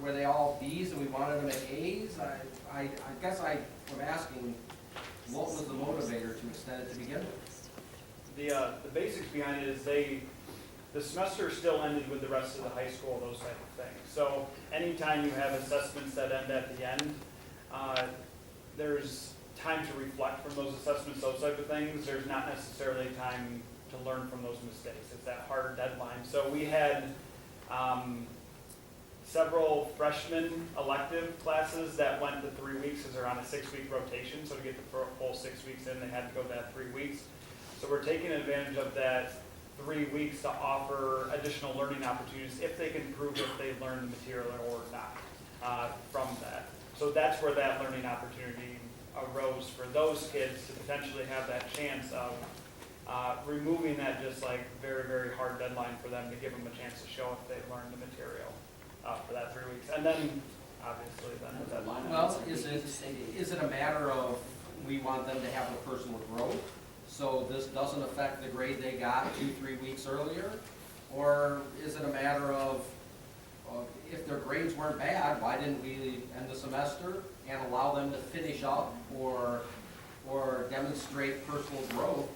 M: Were they all B's and we wanted them at A's? I guess I am asking, what was the motivator to extend it to begin with?
R: The basics behind it is the semester still ended with the rest of the high school, those type of things. So anytime you have assessments that end at the end, there's time to reflect from those assessments, those type of things. There's not necessarily time to learn from those mistakes. It's that hard deadline. So we had several freshman elective classes that went to 3 weeks because they're on a 6-week rotation. So to get the full 6 weeks in, they had to go that 3 weeks. So we're taking advantage of that 3 weeks to offer additional learning opportunities if they can prove if they learned the material or not from that. So that's where that learning opportunity arose for those kids to potentially have that chance of removing that just like very, very hard deadline for them to give them a chance to show if they learned the material for that 3 weeks. And then, obviously, then the deadline.
M: Well, is it a matter of we want them to have a personal growth, so this doesn't affect the grade they got 2-3 weeks earlier? Or is it a matter of if their grades weren't bad, why didn't we end the semester and allow them to finish up or demonstrate personal growth,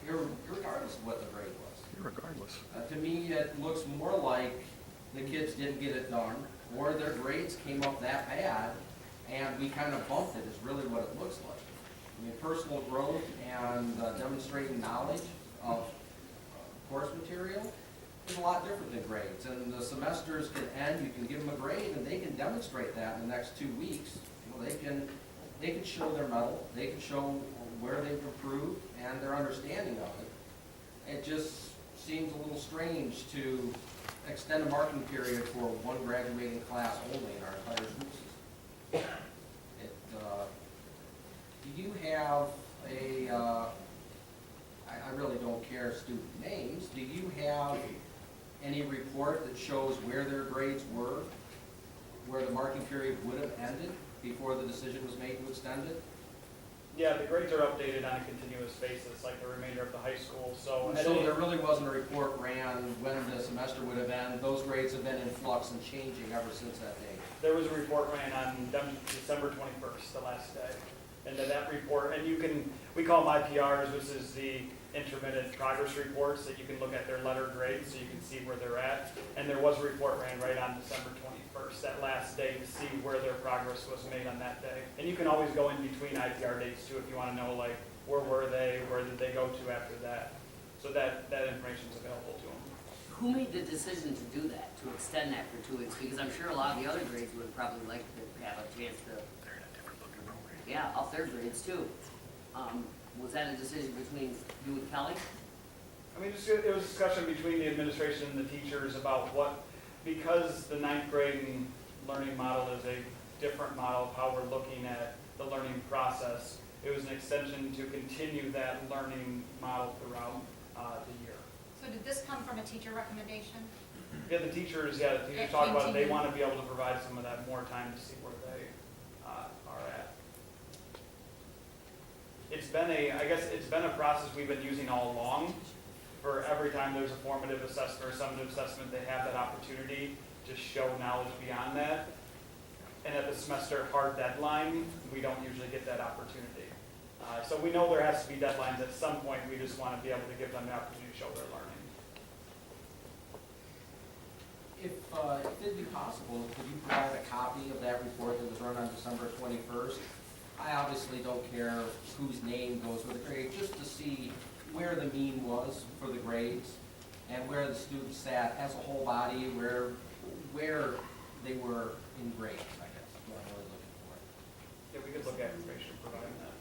M: regardless of what the grade was?
K: Regardless.
M: To me, it looks more like the kids didn't get it done, or their grades came up that bad, and we kind of bumped it, is really what it looks like. I mean, personal growth and demonstrating knowledge of course material is a lot different than grades. And the semesters can end, you can give them a grade, and they can demonstrate that in the next 2 weeks. You know, they can show their mettle, they can show where they've improved and their understanding of it. It just, seems a little strange to extend a marking period for one graduating class only in our entire school system. Do you have a, I really don't care student names, do you have any report that shows where their grades were, where the marking period would have ended before the decision was made to extend it?
R: Yeah, the grades are updated on a continuous basis, like the remainder of the high school, so.
M: So there really wasn't a report ran when the semester would have ended. Those grades have been in flux and changing ever since that date.
R: There was a report ran on December 21st, the last day. And then that report, and you can, we call them IPRs, this is the intermittent progress reports, that you can look at their letter grades so you can see where they're at. And there was a report ran right on December 21st, that last day, to see where their progress was made on that day. And you can always go in between IPR dates too if you want to know, like, where were they, where did they go to after that. So that information is available to them.
J: Who made the decision to do that, to extend that for 2 weeks? Because I'm sure a lot of the other grades would probably like to have a chance to. Yeah, up their grades too. Was that a decision between you and Kelly?
R: I mean, it was a discussion between the administration and the teachers about what, because the ninth grade learning model is a different model of how we're looking at the learning process, it was an extension to continue that learning model throughout the year.
C: So did this come from a teacher recommendation?
R: The teachers talk about it. They want to be able to provide some of that more time to see where they are at. It's been a process we've been using all along. For every time there's a formative assessment or summative assessment, they have that opportunity to show knowledge beyond that. And at the semester hard deadline, we don't usually get that opportunity. So we know there has to be deadlines at some point. We just want to be able to give them the opportunity to show their learning.
M: If it'd be possible, could you provide a copy of that report that was run on December 21st? I obviously don't care whose name goes with the grade, just to see where the mean was for the grades and where the students sat as a whole body, where they were in grades, I guess, is what I'm really looking for.
R: Yeah, we could look at information providing that,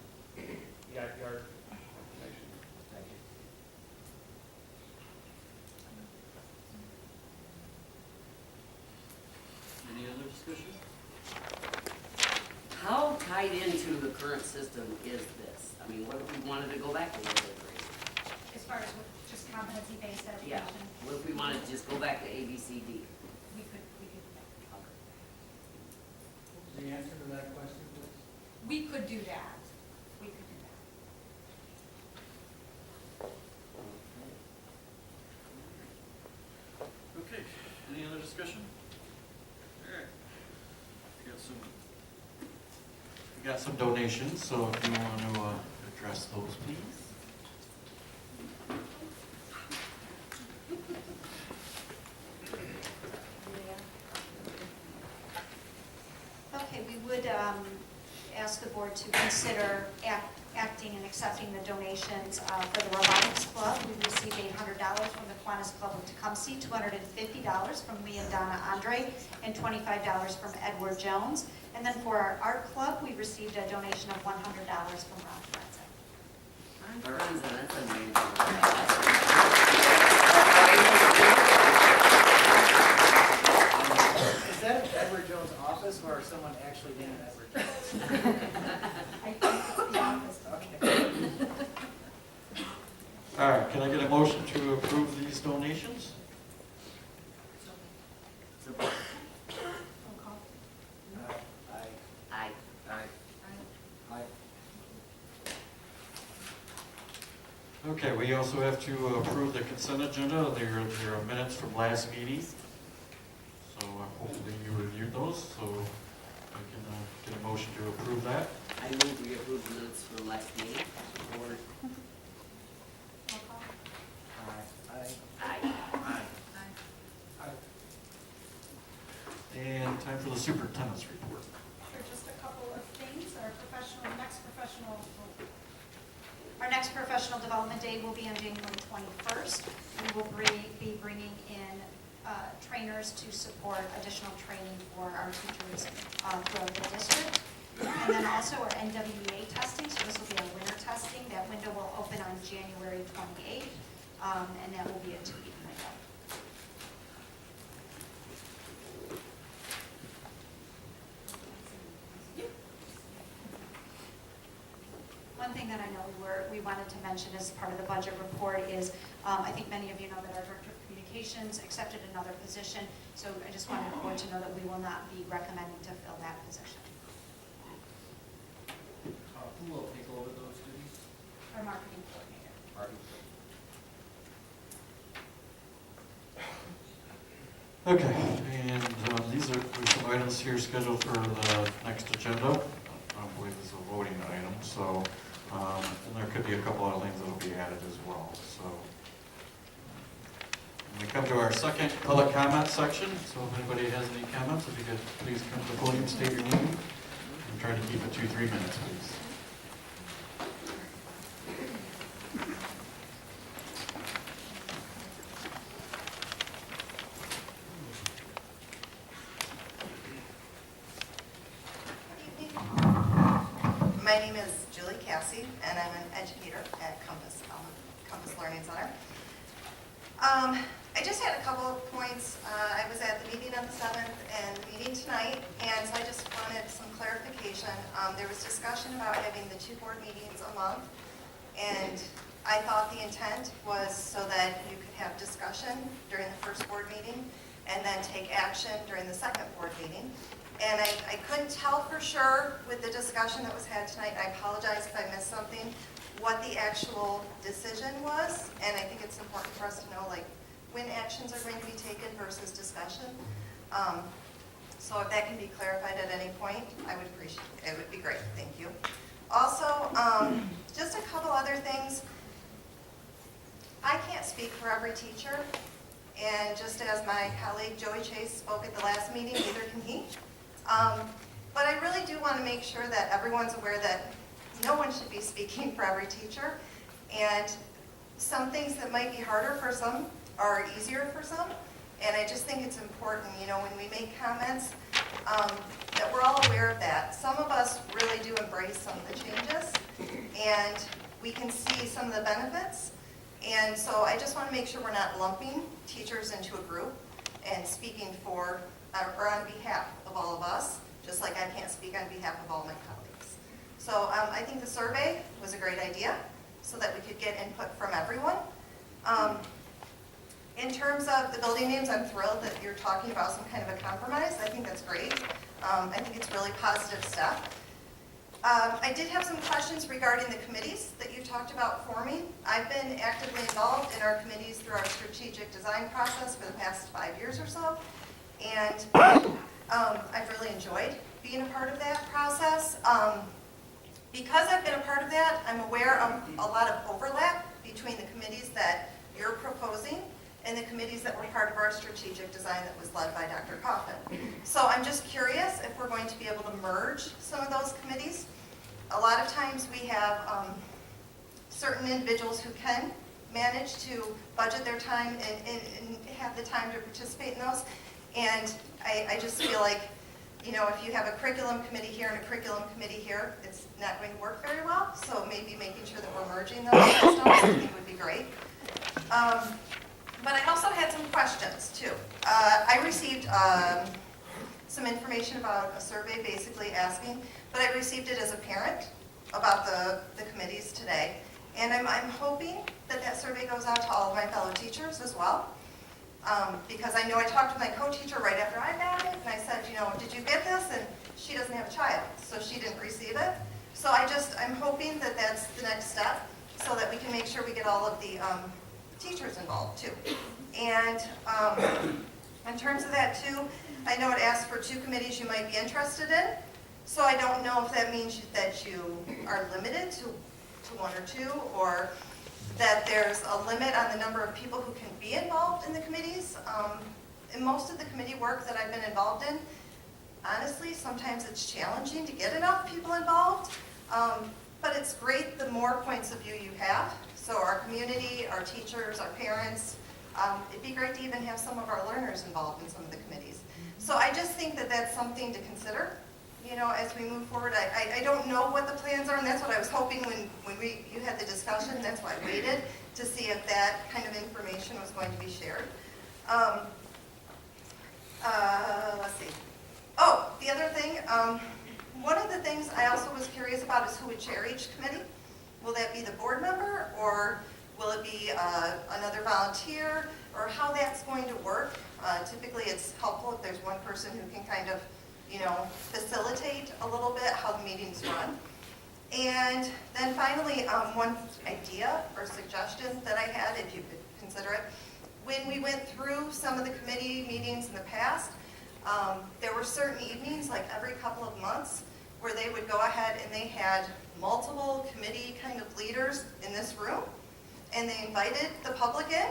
R: the IPR information.
M: Thank you.
A: Any other discussion?
J: How tied into the current system is this? I mean, what if we wanted to go back to the grade?
C: As far as just competency-based
J: Yeah,
C: education?
J: what if we wanted to just go back to ABCD?
C: We could do that.
P: The answer to that question, please?
C: We could do that. We could do that.
A: Okay, any other discussion? All right. We got some donations, so if you want to address those, please.
C: Okay, we would ask the board to consider acting and accepting the donations for the Robotics Club. We received $800 from the Kiwanis Club of Tecumseh, $250 from me and Donna Andre, and $25 from Edward Jones. And then for our art club, we received a donation of $100 from Ron Franzen.
J: That's amazing.
L: Is that Edward Jones' office or someone actually named Edward Jones?
C: I think it's the office.
L: Okay.
A: All right, can I get a motion to approve these donations?
J: Support.
C: Roll call.
J: Aye.
M: Aye.
A: Okay, we also have to approve the consent agenda. There are minutes from last meeting. So hopefully you reviewed those, so I can get a motion to approve that.
J: I move we approve the minutes for the last meeting.
A: Support.
C: Roll call.
L: Aye.
J: Aye.
A: And time for the superintendent's report.
C: For just a couple of things, our next professional development day will be on January 21st. We will be bringing in trainers to support additional training for our teachers throughout the district. And then also our NWEA testing, so this will be our winter testing. That window will open on January 28th. and that will be a 2-week window. One thing that I know we wanted to mention as part of the budget report is, I think many of you know that our Director of Communications accepted another position, so I just wanted the board to know that we will not be recommending to fill that position.
M: Who will take over those duties?
C: Our marketing coordinator.
M: Marty?
A: Okay, and these are there's some items here scheduled for the next agenda. I don't believe this is a voting item, so, and there could be a couple other things that will be added as well, so. When we come to our second public comment section, so if anybody has any comments, if you could please come to the podium, state your name, and try to keep it 2-3 minutes, please.
S: My name is Julie Cassie, and I'm an educator at Compass Learning Center. I just had a couple of points. I was at the meeting on the 7th and the meeting tonight, and so I just wanted some clarification. There was discussion about having the 2 board meetings a month, and I thought the intent was so that you could have discussion during the first board meeting and then take action during the second board meeting. And I couldn't tell for sure with the discussion that was had tonight, I apologize if I missed something, what the actual decision was. And I think it's important for us to know like when actions are going to be taken versus discussion. So if that can be clarified at any point, I would appreciate it. It would be great. Thank you. Also, just a couple other things. I can't speak for every teacher. And just as my colleague Joey Chase spoke at the last meeting, neither can he. But I really do want to make sure that everyone's aware that no one should be speaking for every teacher. And some things that might be harder for some are easier for some. And I just think it's important, you know, when we make comments, that we're all aware of that. Some of us really do embrace some of the changes, and we can see some of the benefits. And so I just want to make sure we're not lumping teachers into a group and speaking for or on behalf of all of us, just like I can't speak on behalf of all my colleagues. So I think the survey was a great idea so that we could get input from everyone. In terms of the building names, I'm thrilled that you're talking about some kind of a compromise. I think that's great. I think it's a really positive step. I did have some questions regarding the committees that you talked about forming. I've been actively involved in our committees through our strategic design process for the past 5 years or so. And I've really enjoyed being a part of that process. Because I've been a part of that, I'm aware of a lot of overlap between the committees that you're proposing and the committees that were part of our strategic design that was led by Dr. Coffin. So I'm just curious if we're going to be able to merge some of those committees. A lot of times we have certain individuals who can manage to budget their time and have the time to participate in those. And I just feel like, you know, if you have a curriculum committee here and a curriculum committee here, it's not going to work very well. So maybe making sure that we're merging those systems, I think would be great. But I also had some questions too. I received some information about a survey basically asking, but I received it as a parent about the committees today. And I'm hoping that that survey goes out to all of my fellow teachers as well. Because I know I talked to my co-teacher right after I got it, and I said, you know, did you get this? And she doesn't have a child, so she didn't receive it. So I'm hoping that that's the next step, so that we can make sure we get all of the teachers involved too. And in terms of that too, I know it asks for 2 committees you might be interested in. So I don't know if that means that you are limited to 1 or 2, or that there's a limit on the number of people who can be involved in the committees. In most of the committee work that I've been involved in, honestly, sometimes it's challenging to get enough people involved. But it's great the more points of view you have. So our community, our teachers, our parents, it'd be great to even have some of our learners involved in some of the committees. So I just think that that's something to consider, you know, as we move forward. I don't know what the plans are, and that's what I was hoping when you had the discussion. That's why I waited to see if that kind of information was going to be shared. Let's see. Oh, the other thing, one of the things I also was curious about is who would chair each committee. Will that be the board member, or will it be another volunteer, or how that's going to work? Typically, it's helpful if there's one person who can kind of, facilitate a little bit how the meetings run. And then finally, one idea or suggestion that I had, if you could consider it, when we went through some of the committee meetings in the past, there were certain evenings, like every couple of months, where they would go ahead and they had multiple committee kind of leaders in this room, and they invited the public in.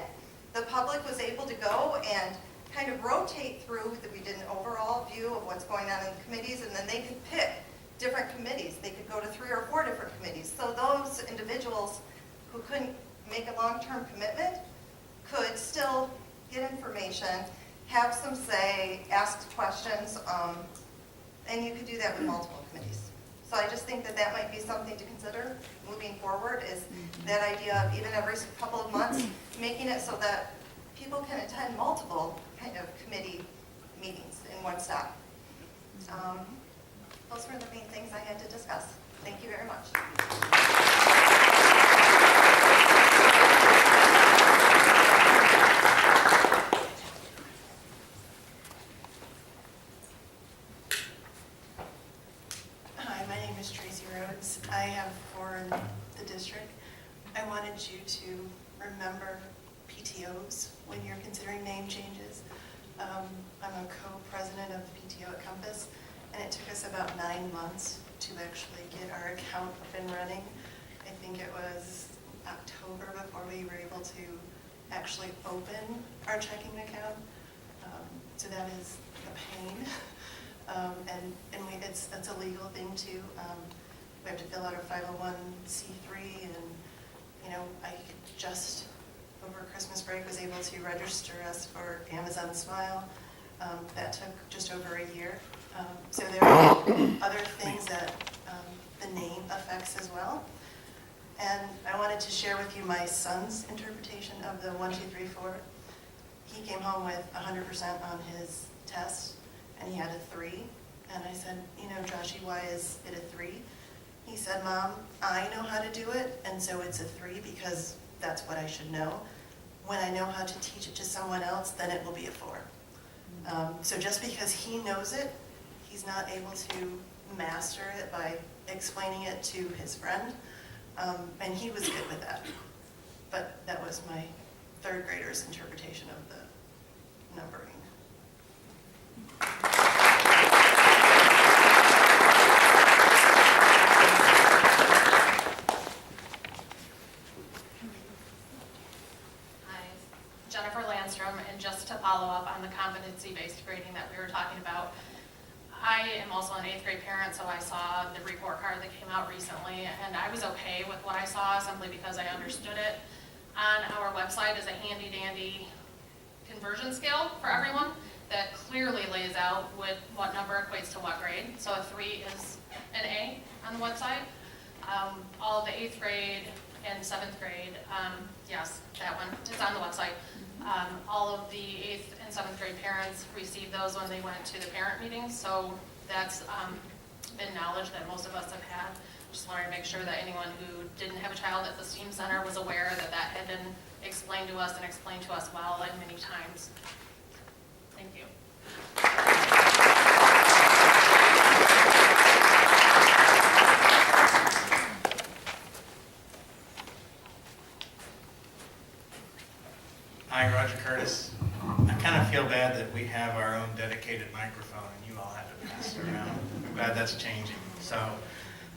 S: The public was able to go and kind of rotate through, that we did an overall view of what's going on in the committees, and then they could pick different committees. They could go to 3 or 4 different committees. So those individuals who couldn't make a long-term commitment could still get information, have some say, ask questions, and you could do that with multiple committees. So I just think that that might be something to consider moving forward, is that idea of even every couple of months, making it so that people can attend multiple kind of committee meetings in one stop. Those were the main things I had to discuss. Thank you very much.
T: Hi, my name is Tracy Rhodes. I have 4 in the district. I wanted you to remember PTOs when you're considering name changes. I'm a co-president of the PTO at Compass, and it took us about 9 months to actually get our account up and running. I think it was October before we were able to actually open our checking account. So that is a pain. It's a legal thing too. We have to fill out a 501c3, and I just over Christmas break was able to register us for Amazon Smile. That took just over a year. So there are other things that the name affects as well. And I wanted to share with you my son's interpretation of the 1, 2, 3, 4. He came home with 100% on his test, and he had a 3. And I said, Joshy, why is it a 3? He said, Mom, I know how to do it, and so it's a 3 because that's what I should know. When I know how to teach it to someone else, then it will be a 4. So just because he knows it, he's not able to master it by explaining it to his friend, and he was good with that. But that was my 3rd grader's interpretation of the numbering.
U: And just to follow up on the competency-based grading that we were talking about, I am also an 8th grade parent, so I saw the report card that came out recently, and I was okay with what I saw simply because I understood it. On our website is a handy-dandy conversion scale for everyone that clearly lays out what number equates to what grade. So a 3 is an A on the website. All of the 8th grade and 7th grade, yes, that one, it's on the website. All of the 8th and 7th grade parents received those when they went to the parent meetings, so that's been knowledge that most of us have had. Just wanted to make sure that anyone who didn't have a child at the STEAM Center was aware that that had been explained to us and explained to us well and many times. Thank you.
V: Hi, Roger Curtis. I kind of feel bad that we have our own dedicated microphone and you all have to pass it around. I'm glad that's changing. So,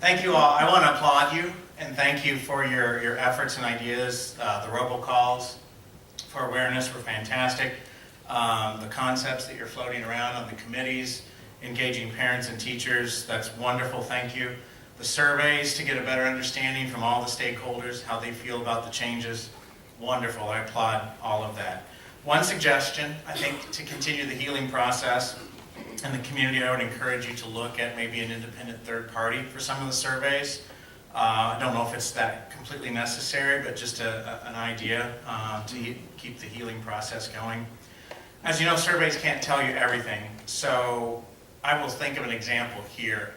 V: thank you all. I want to applaud you and thank you for your efforts and ideas. The robocalls for awareness were fantastic. The concepts that you're floating around on the committees, engaging parents and teachers, that's wonderful. Thank you. The surveys to get a better understanding from all the stakeholders, how they feel about the changes. Wonderful. I applaud all of that. One suggestion, I think, to continue the healing process in the community, I would encourage you to look at maybe an independent third party for some of the surveys. I don't know if it's that completely necessary, but just an idea to keep the healing process going. As you know, surveys can't tell you everything, so I will think of an example here.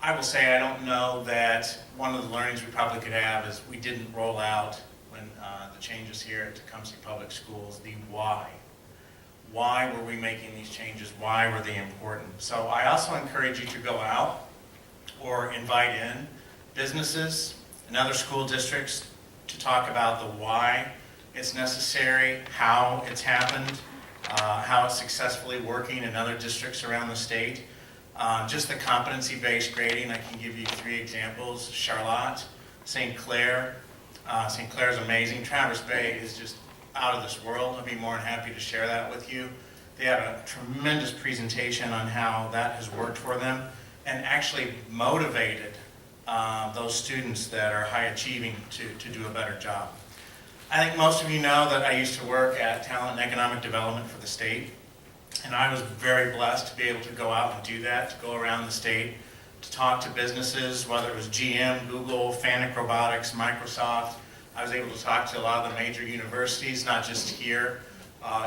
V: I will say I don't know that one of the learnings we probably could have is we didn't roll out when the changes here at Tecumseh Public Schools, the why. Why were we making these changes? Why were they important? So I also encourage you to go out or invite in businesses and other school districts to talk about the why it's necessary, how it's happened, how it's successfully working in other districts around the state. Just the competency-based grading, I can give you 3 examples. Charlotte, St. Clair. St. Clair is amazing. Traverse Bay is just out of this world. I'd be more than happy to share that with you. They had a tremendous presentation on how that has worked for them and actually motivated those students that are high achieving to do a better job. I think most of you know that I used to work at Talent and Economic Development for the state, and I was very blessed to be able to go out and do that, to go around the state, to talk to businesses, whether it was GM, Google, Fanuc Robotics, Microsoft. I was able to talk to a lot of the major universities, not just here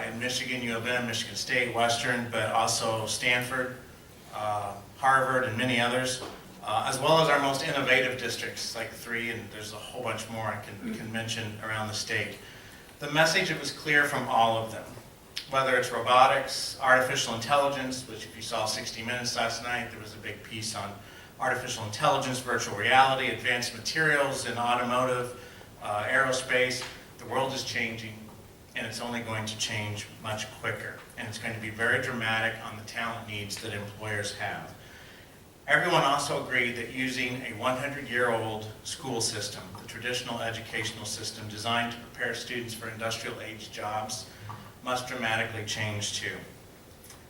V: in Michigan, U of M, Michigan State, Western, but also Stanford, Harvard, and many others, as well as our most innovative districts, like 3, and there's a whole bunch more I can mention around the state. The message, it was clear from all of them, whether it's robotics, artificial intelligence, which if you saw 60 Minutes last night, there was a big piece on artificial intelligence, virtual reality, advanced materials in automotive, aerospace. The world is changing, and it's only going to change much quicker, and it's going to be very dramatic on the talent needs that employers have. Everyone also agreed that using a 100-year-old school system, the traditional educational system designed to prepare students for industrial-age jobs, must dramatically change too.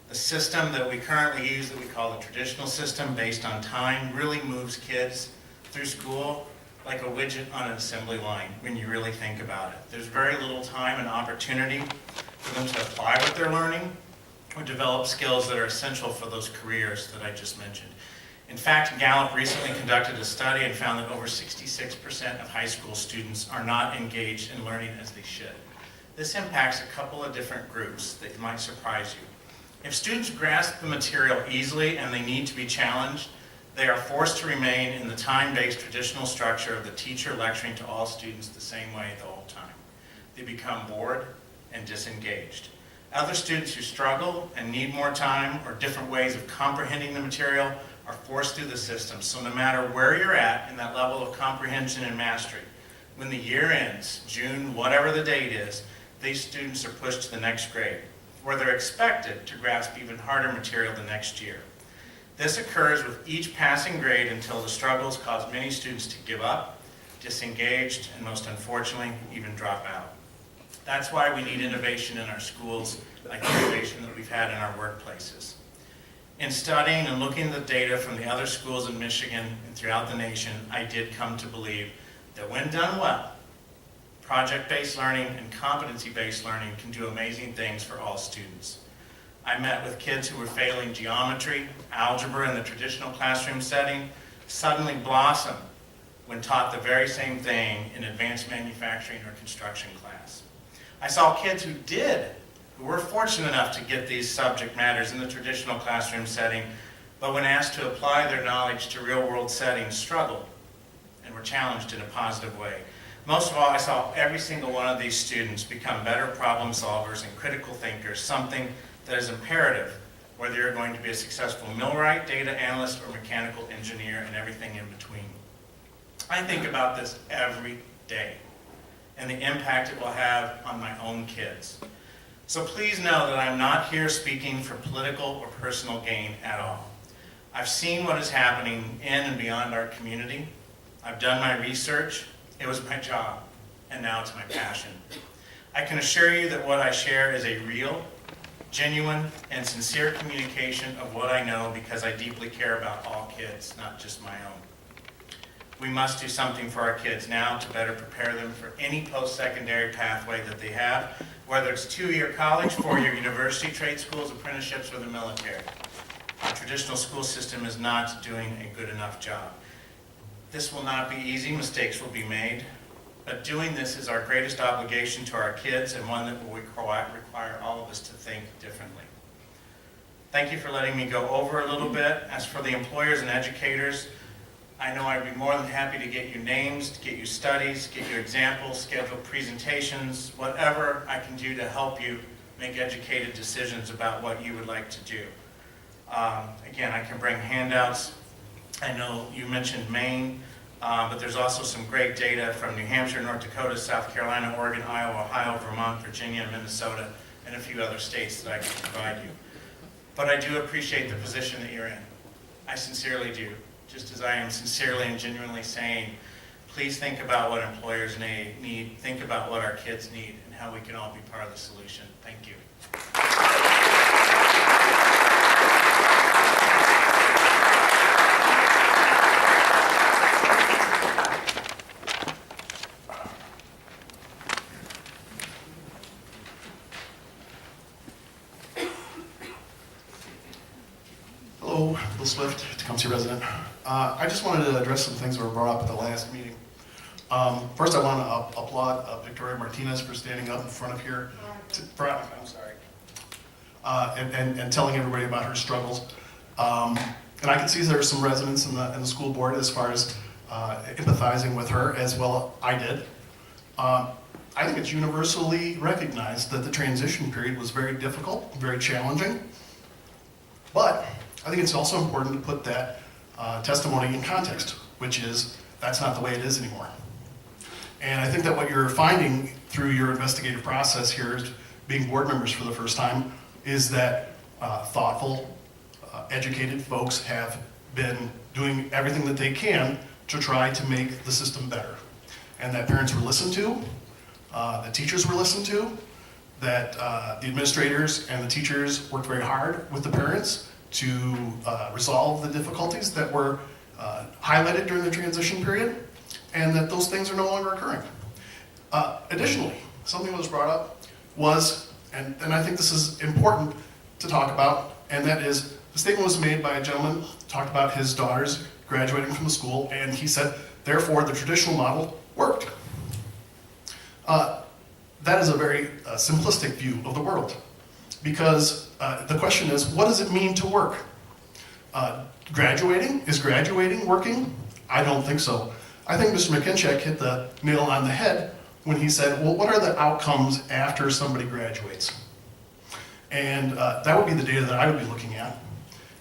V: The system that we currently use, that we call the traditional system based on time, really moves kids through school like a widget on an assembly line when you really think about it. There's very little time and opportunity for them to apply what they're learning or develop skills that are essential for those careers that I just mentioned. In fact, Gallup recently conducted a study and found that over 66% of high school students are not engaged in learning as they should. This impacts a couple of different groups that might surprise you. If students grasp the material easily and they need to be challenged, they are forced to remain in the time-based traditional structure of the teacher lecturing to all students the same way the whole time. They become bored and disengaged. Other students who struggle and need more time or different ways of comprehending the material are forced through the system. So no matter where you're at in that level of comprehension and mastery, when the year ends, June, whatever the date is, these students are pushed to the next grade, where they're expected to grasp even harder material the next year. This occurs with each passing grade until the struggles cause many students to give up, disengaged, and most unfortunately, even drop out. That's why we need innovation in our schools, like the innovation that we've had in our workplaces. In studying and looking at the data from the other schools in Michigan and throughout the nation, I did come to believe that when done well, project-based learning and competency-based learning can do amazing things for all students. I met with kids who were failing geometry, algebra in the traditional classroom setting, suddenly blossom when taught the very same thing in advanced manufacturing or construction class. I saw kids who were fortunate enough to get these subject matters in the traditional classroom setting, but when asked to apply their knowledge to real-world settings, struggled and were challenged in a positive way. Most of all, I saw every single one of these students become better problem solvers and critical thinkers, something that is imperative whether you're going to be a successful millwright, data analyst, or mechanical engineer, and everything in between. I think about this every day and the impact it will have on my own kids. So please know that I'm not here speaking for political or personal gain at all. I've seen what is happening in and beyond our community. I've done my research. It was my job, and now it's my passion. I can assure you that what I share is a real, genuine, and sincere communication of what I know because I deeply care about all kids, not just my own. We must do something for our kids now to better prepare them for any post-secondary pathway that they have, whether it's 2-year college, 4-year university, trade schools, apprenticeships, or the military. Our traditional school system is not doing a good enough job. This will not be easy, mistakes will be made, but doing this is our greatest obligation to our kids and one that will require all of us to think differently. Thank you for letting me go over a little bit. As for the employers and educators, I know I'd be more than happy to get you names, to get you studies, get you examples, schedule presentations, whatever I can do to help you make educated decisions about what you would like to do. Again, I can bring handouts. I know you mentioned Maine, but there's also some great data from New Hampshire, North Dakota, South Carolina, Oregon, Iowa, Ohio, Vermont, Virginia, Minnesota, and a few other states that I can provide you. But I do appreciate the position that you're in. I sincerely do. Just as I am sincerely and genuinely saying, please think about what employers need, think about what our kids need, and how we can all be part of the solution. Thank you.
B: Hello, Bill Swift, Tecumseh resident. I just wanted to address some things that were brought up at the last meeting. First, I want to applaud Victoria Martinez for standing up in front of here, and telling everybody about her struggles. And I can see there are some residents in the school board as far as empathizing with her, as well I did. I think it's universally recognized that the transition period was very difficult, very challenging. But I think it's also important to put that testimony in context, which is that's not the way it is anymore. And I think that what you're finding through your investigative process here, being board members for the first time, is that thoughtful, educated folks have been doing everything that they can to try to make the system better. And that parents were listened to, that teachers were listened to, that the administrators and the teachers worked very hard with the parents to resolve the difficulties that were highlighted during the transition period, and that those things are no longer occurring. Additionally, something that was brought up was, and I think this is important to talk about, and that is, the statement was made by a gentleman, talked about his daughters graduating from the school, and he said, therefore, the traditional model worked. That is a very simplistic view of the world, because the question is, what does it mean to work? Graduating? Is graduating working? I don't think so. I think Mr. McKincheck hit the nail on the head when he said, well, what are the outcomes after somebody graduates? And that would be the data that I would be looking at.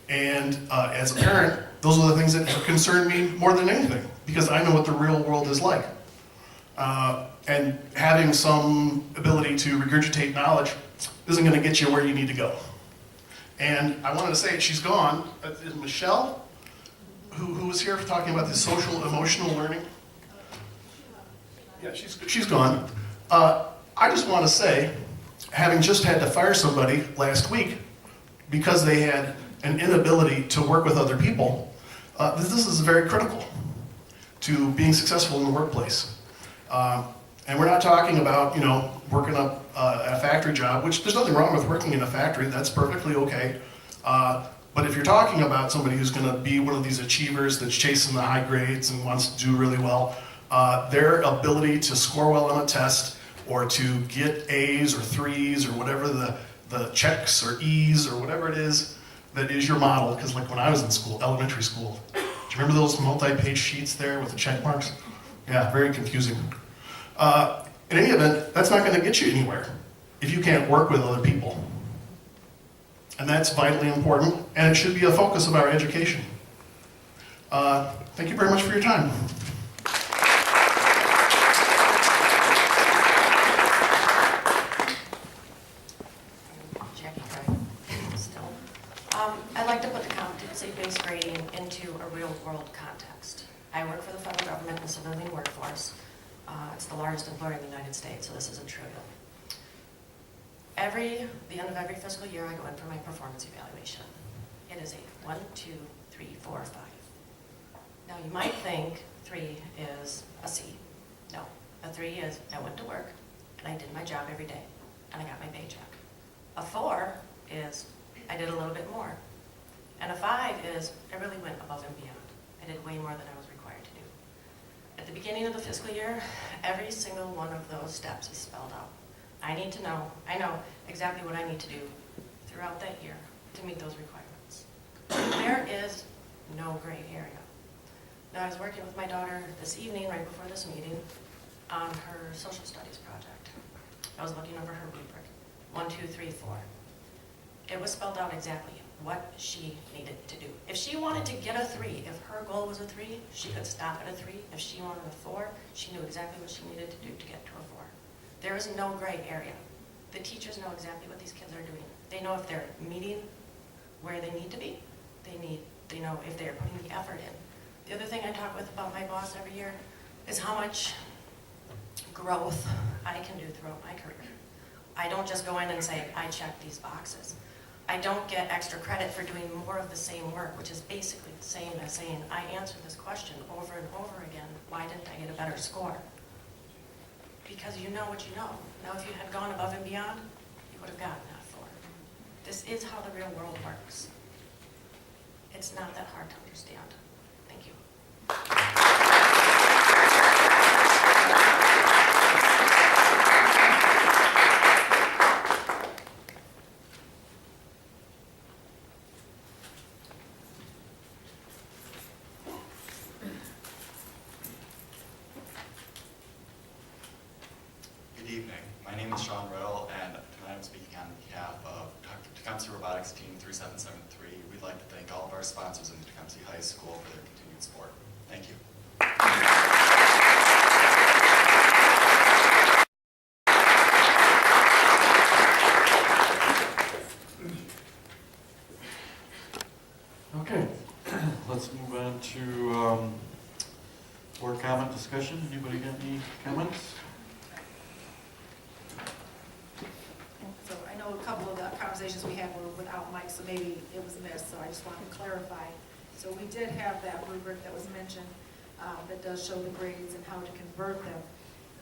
B: And as a parent, those are the things that concern me more than anything, because I know what the real world is like. And having some ability to regurgitate knowledge isn't going to get you where you need to go. And I wanted to say, she's gone. Is Michelle, who was here talking about the social emotional learning? Yeah, she's gone. I just want to say, having just had to fire somebody last week because they had an inability to work with other people, this is very critical to being successful in the workplace. And we're not talking about, working up a factory job, which there's nothing wrong with working in a factory, that's perfectly okay. But if you're talking about somebody who's going to be one of these achievers that's chasing the high grades and wants to do really well, their ability to score well on a test or to get A's or 3s or whatever the checks or E's or whatever it is that is your model, because like when I was in school, elementary school, do you remember those multi-page sheets there with the check marks? Yeah, very confusing. In any event, that's not going to get you anywhere if you can't work with other people. And that's vitally important, and it should be a focus of our education. Thank you very much for your time.
E: Jackie Craig, still. I'd like to put the competency-based grading into a real-world context. I work for the federal government in the civilian workforce. It's the largest employer in the United States, so this isn't trivial. The end of every fiscal year, I go in for my performance evaluation. It is a 1, 2, 3, 4, 5. Now, you might think 3 is a C. No, a 3 is I went to work, and I did my job every day, and I got my paycheck. A 4 is I did a little bit more. And a 5 is I really went above and beyond. I did way more than I was required to do. At the beginning of the fiscal year, every single one of those steps is spelled out. I need to know, I know exactly what I need to do throughout that year to meet those requirements. There is no gray area. Now, I was working with my daughter this evening, right before this meeting, on her social studies project. I was looking over her rubric, 1, 2, 3, 4. It was spelled out exactly what she needed to do. If she wanted to get a 3, if her goal was a 3, she could stop at a 3. If she wanted a 4, she knew exactly what she needed to do to get to a 4. There is no gray area. The teachers know exactly what these kids are doing. They know if they're meeting where they need to be. They know if they're putting the effort in. The other thing I talk with about my boss every year is how much growth I can do throughout my career. I don't just go in and say, I check these boxes. I don't get extra credit for doing more of the same work, which is basically the same as saying, I answered this question over and over again. Why didn't I get a better score? Because you know what you know. Now, if you had gone above and beyond, you would have gotten that 4. This is how the real world works. It's not that hard to understand. Thank you.
D: Good evening. My name is Sean Riddle, and tonight I'm speaking on behalf of Tecumseh Robotics Team 3773. We'd like to thank all of our sponsors in Tecumseh High School for their continued support. Thank you.
A: Okay, let's move on to board comment discussion. Anybody got any comments?
I: So I know a couple of the conversations we had were without mic, so maybe it was missed, so I just wanted to clarify. So we did have that rubric that was mentioned that does show the grades and how to convert them.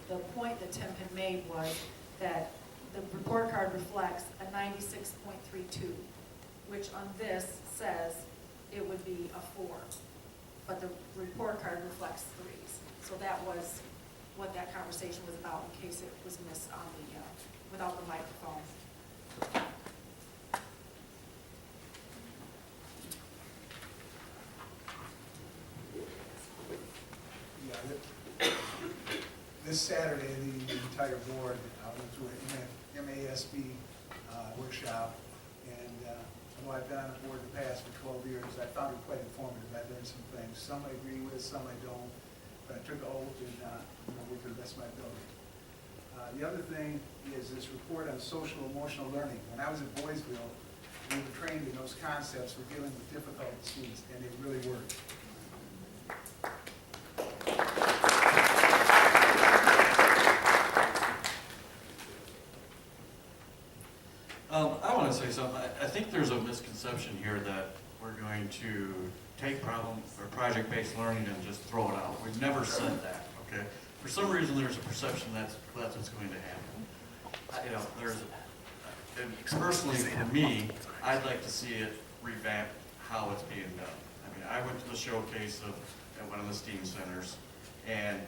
I: The point that Tim had made was that the report card reflects a 96.32, which on this says it would be a 4, but the report card reflects 3s. So that was what that conversation was about, in case it was missed on the without the microphone.
K: Yeah, this Saturday, the entire board went through an MASB workshop, and although I've been on the board in the past for 12 years, I found it quite informative. I learned some things. Some I agree with, some I don't, but I took an oath and worked to the best of my ability. The other thing is this report on social emotional learning. When I was at Boysville, we were trained in those concepts for dealing with difficult students, and it really worked.
A: I want to say something. I think there's a misconception here that we're going to take problem or project-based learning and just throw it out. We've never said that, okay? For some reason, there's a perception that's what's going to happen. Personally for me, I'd like to see it revamped how it's being done. I mean, I went to the showcase at one of the STEAM centers, and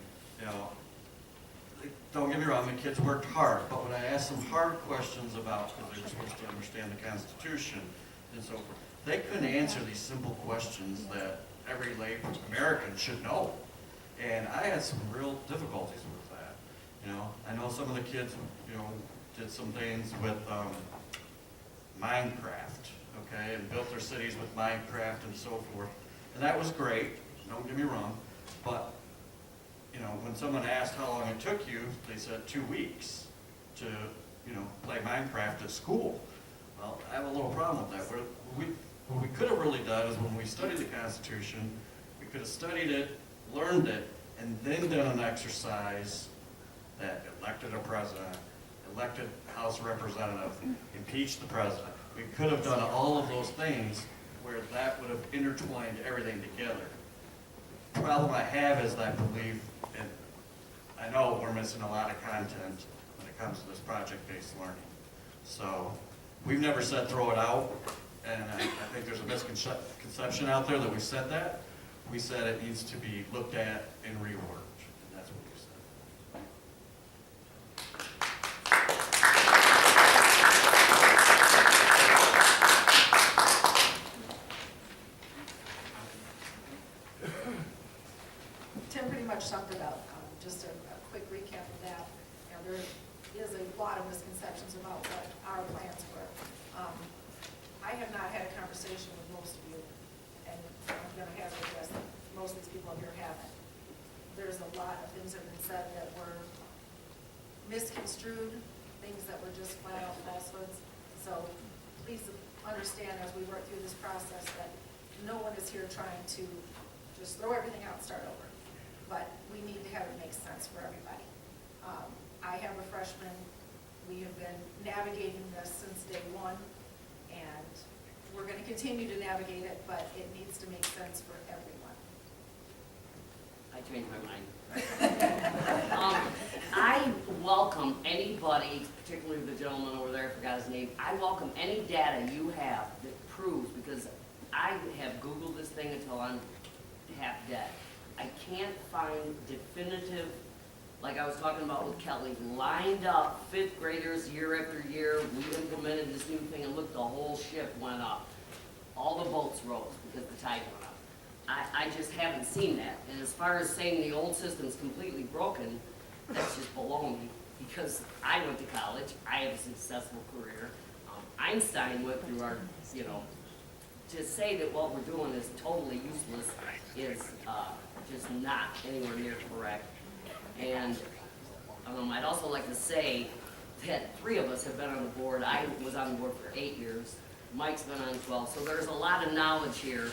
A: don't get me wrong, the kids worked hard, but when I asked them hard questions about, because they were supposed to understand the Constitution and so forth, they couldn't answer these simple questions that every lay American should know. And I had some real difficulties with that. I know some of the kids, did some things with Minecraft, okay, and built their cities with Minecraft and so forth. And that was great, don't get me wrong, but when someone asked how long it took you, they said 2 weeks to, play Minecraft at school. Well, I have a little problem with that. What we could have really done is when we studied the Constitution, we could have studied it, learned it, and then done an exercise that elected a president, elected House representative, impeached the president. We could have done all of those things where that would have intertwined everything together. The problem I have is I believe, and I know we're missing a lot of content when it comes to this project-based learning. So we've never said throw it out, and I think there's a misconception out there that we said that. We said it needs to be looked at and reworked.
I: Judge summed it up. Just a quick recap of that. You know, there is a lot of misconceptions about what our plans were. I have not had a conversation with most of you, and I'm going to have to guess that most of these people up here haven't. There's a lot of things that have been said that were misconstrued, things that were just flat out falsehoods. So please understand as we work through this process that no one is here trying to just throw everything out and start over. But we need to have it make sense for everybody. I have a freshman. We have been navigating this since day one, and we're going to continue to navigate it, but it needs to make sense for everyone.
J: I changed my mind. I welcome anybody, particularly the gentleman over there, I forgot his name. I welcome any data you have that proves, because I have Googled this thing until I'm half dead. I can't find definitive, like I was talking about with Kelly, lined up fifth graders year after year. We implemented this new thing and look, the whole ship went up. All the boats rose because the tide went up. I just haven't seen that. And as far as saying the old system's completely broken, that's just baloney, because I went to college, I have a successful career. Einstein went through our, you know, to say that what we're doing is totally useless is just not anywhere near correct. And I'd also like to say that 3 of us have been on the board. I was on the board for 8 years. Mike's been on 12. So there's a lot of knowledge here.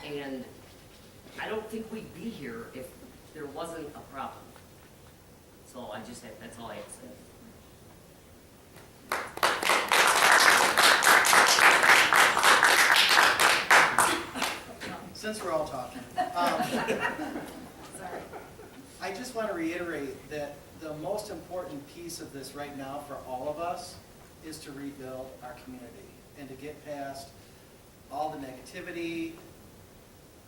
J: And I don't think we'd be here if there wasn't a problem. So that's all I have to say.
L: Since we're all talking, I just want to reiterate that the most important piece of this right now for all of us is to rebuild our community and to get past all the negativity,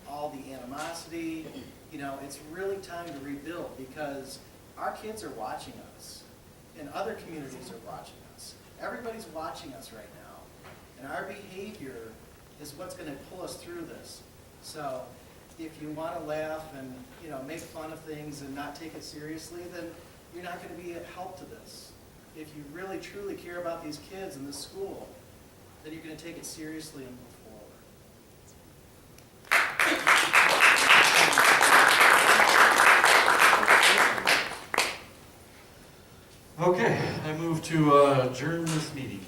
L: all the animosity. You know, it's really time to rebuild because our kids are watching us and other communities are watching us. Everybody's watching us right now, and our behavior is what's going to pull us through this. So if you want to laugh and, you know, make fun of things and not take it seriously, then you're not going to be a help to this. If you really truly care about these kids in this school, then you're going to take it seriously and move forward.
A: Okay, I move to adjourn this meeting.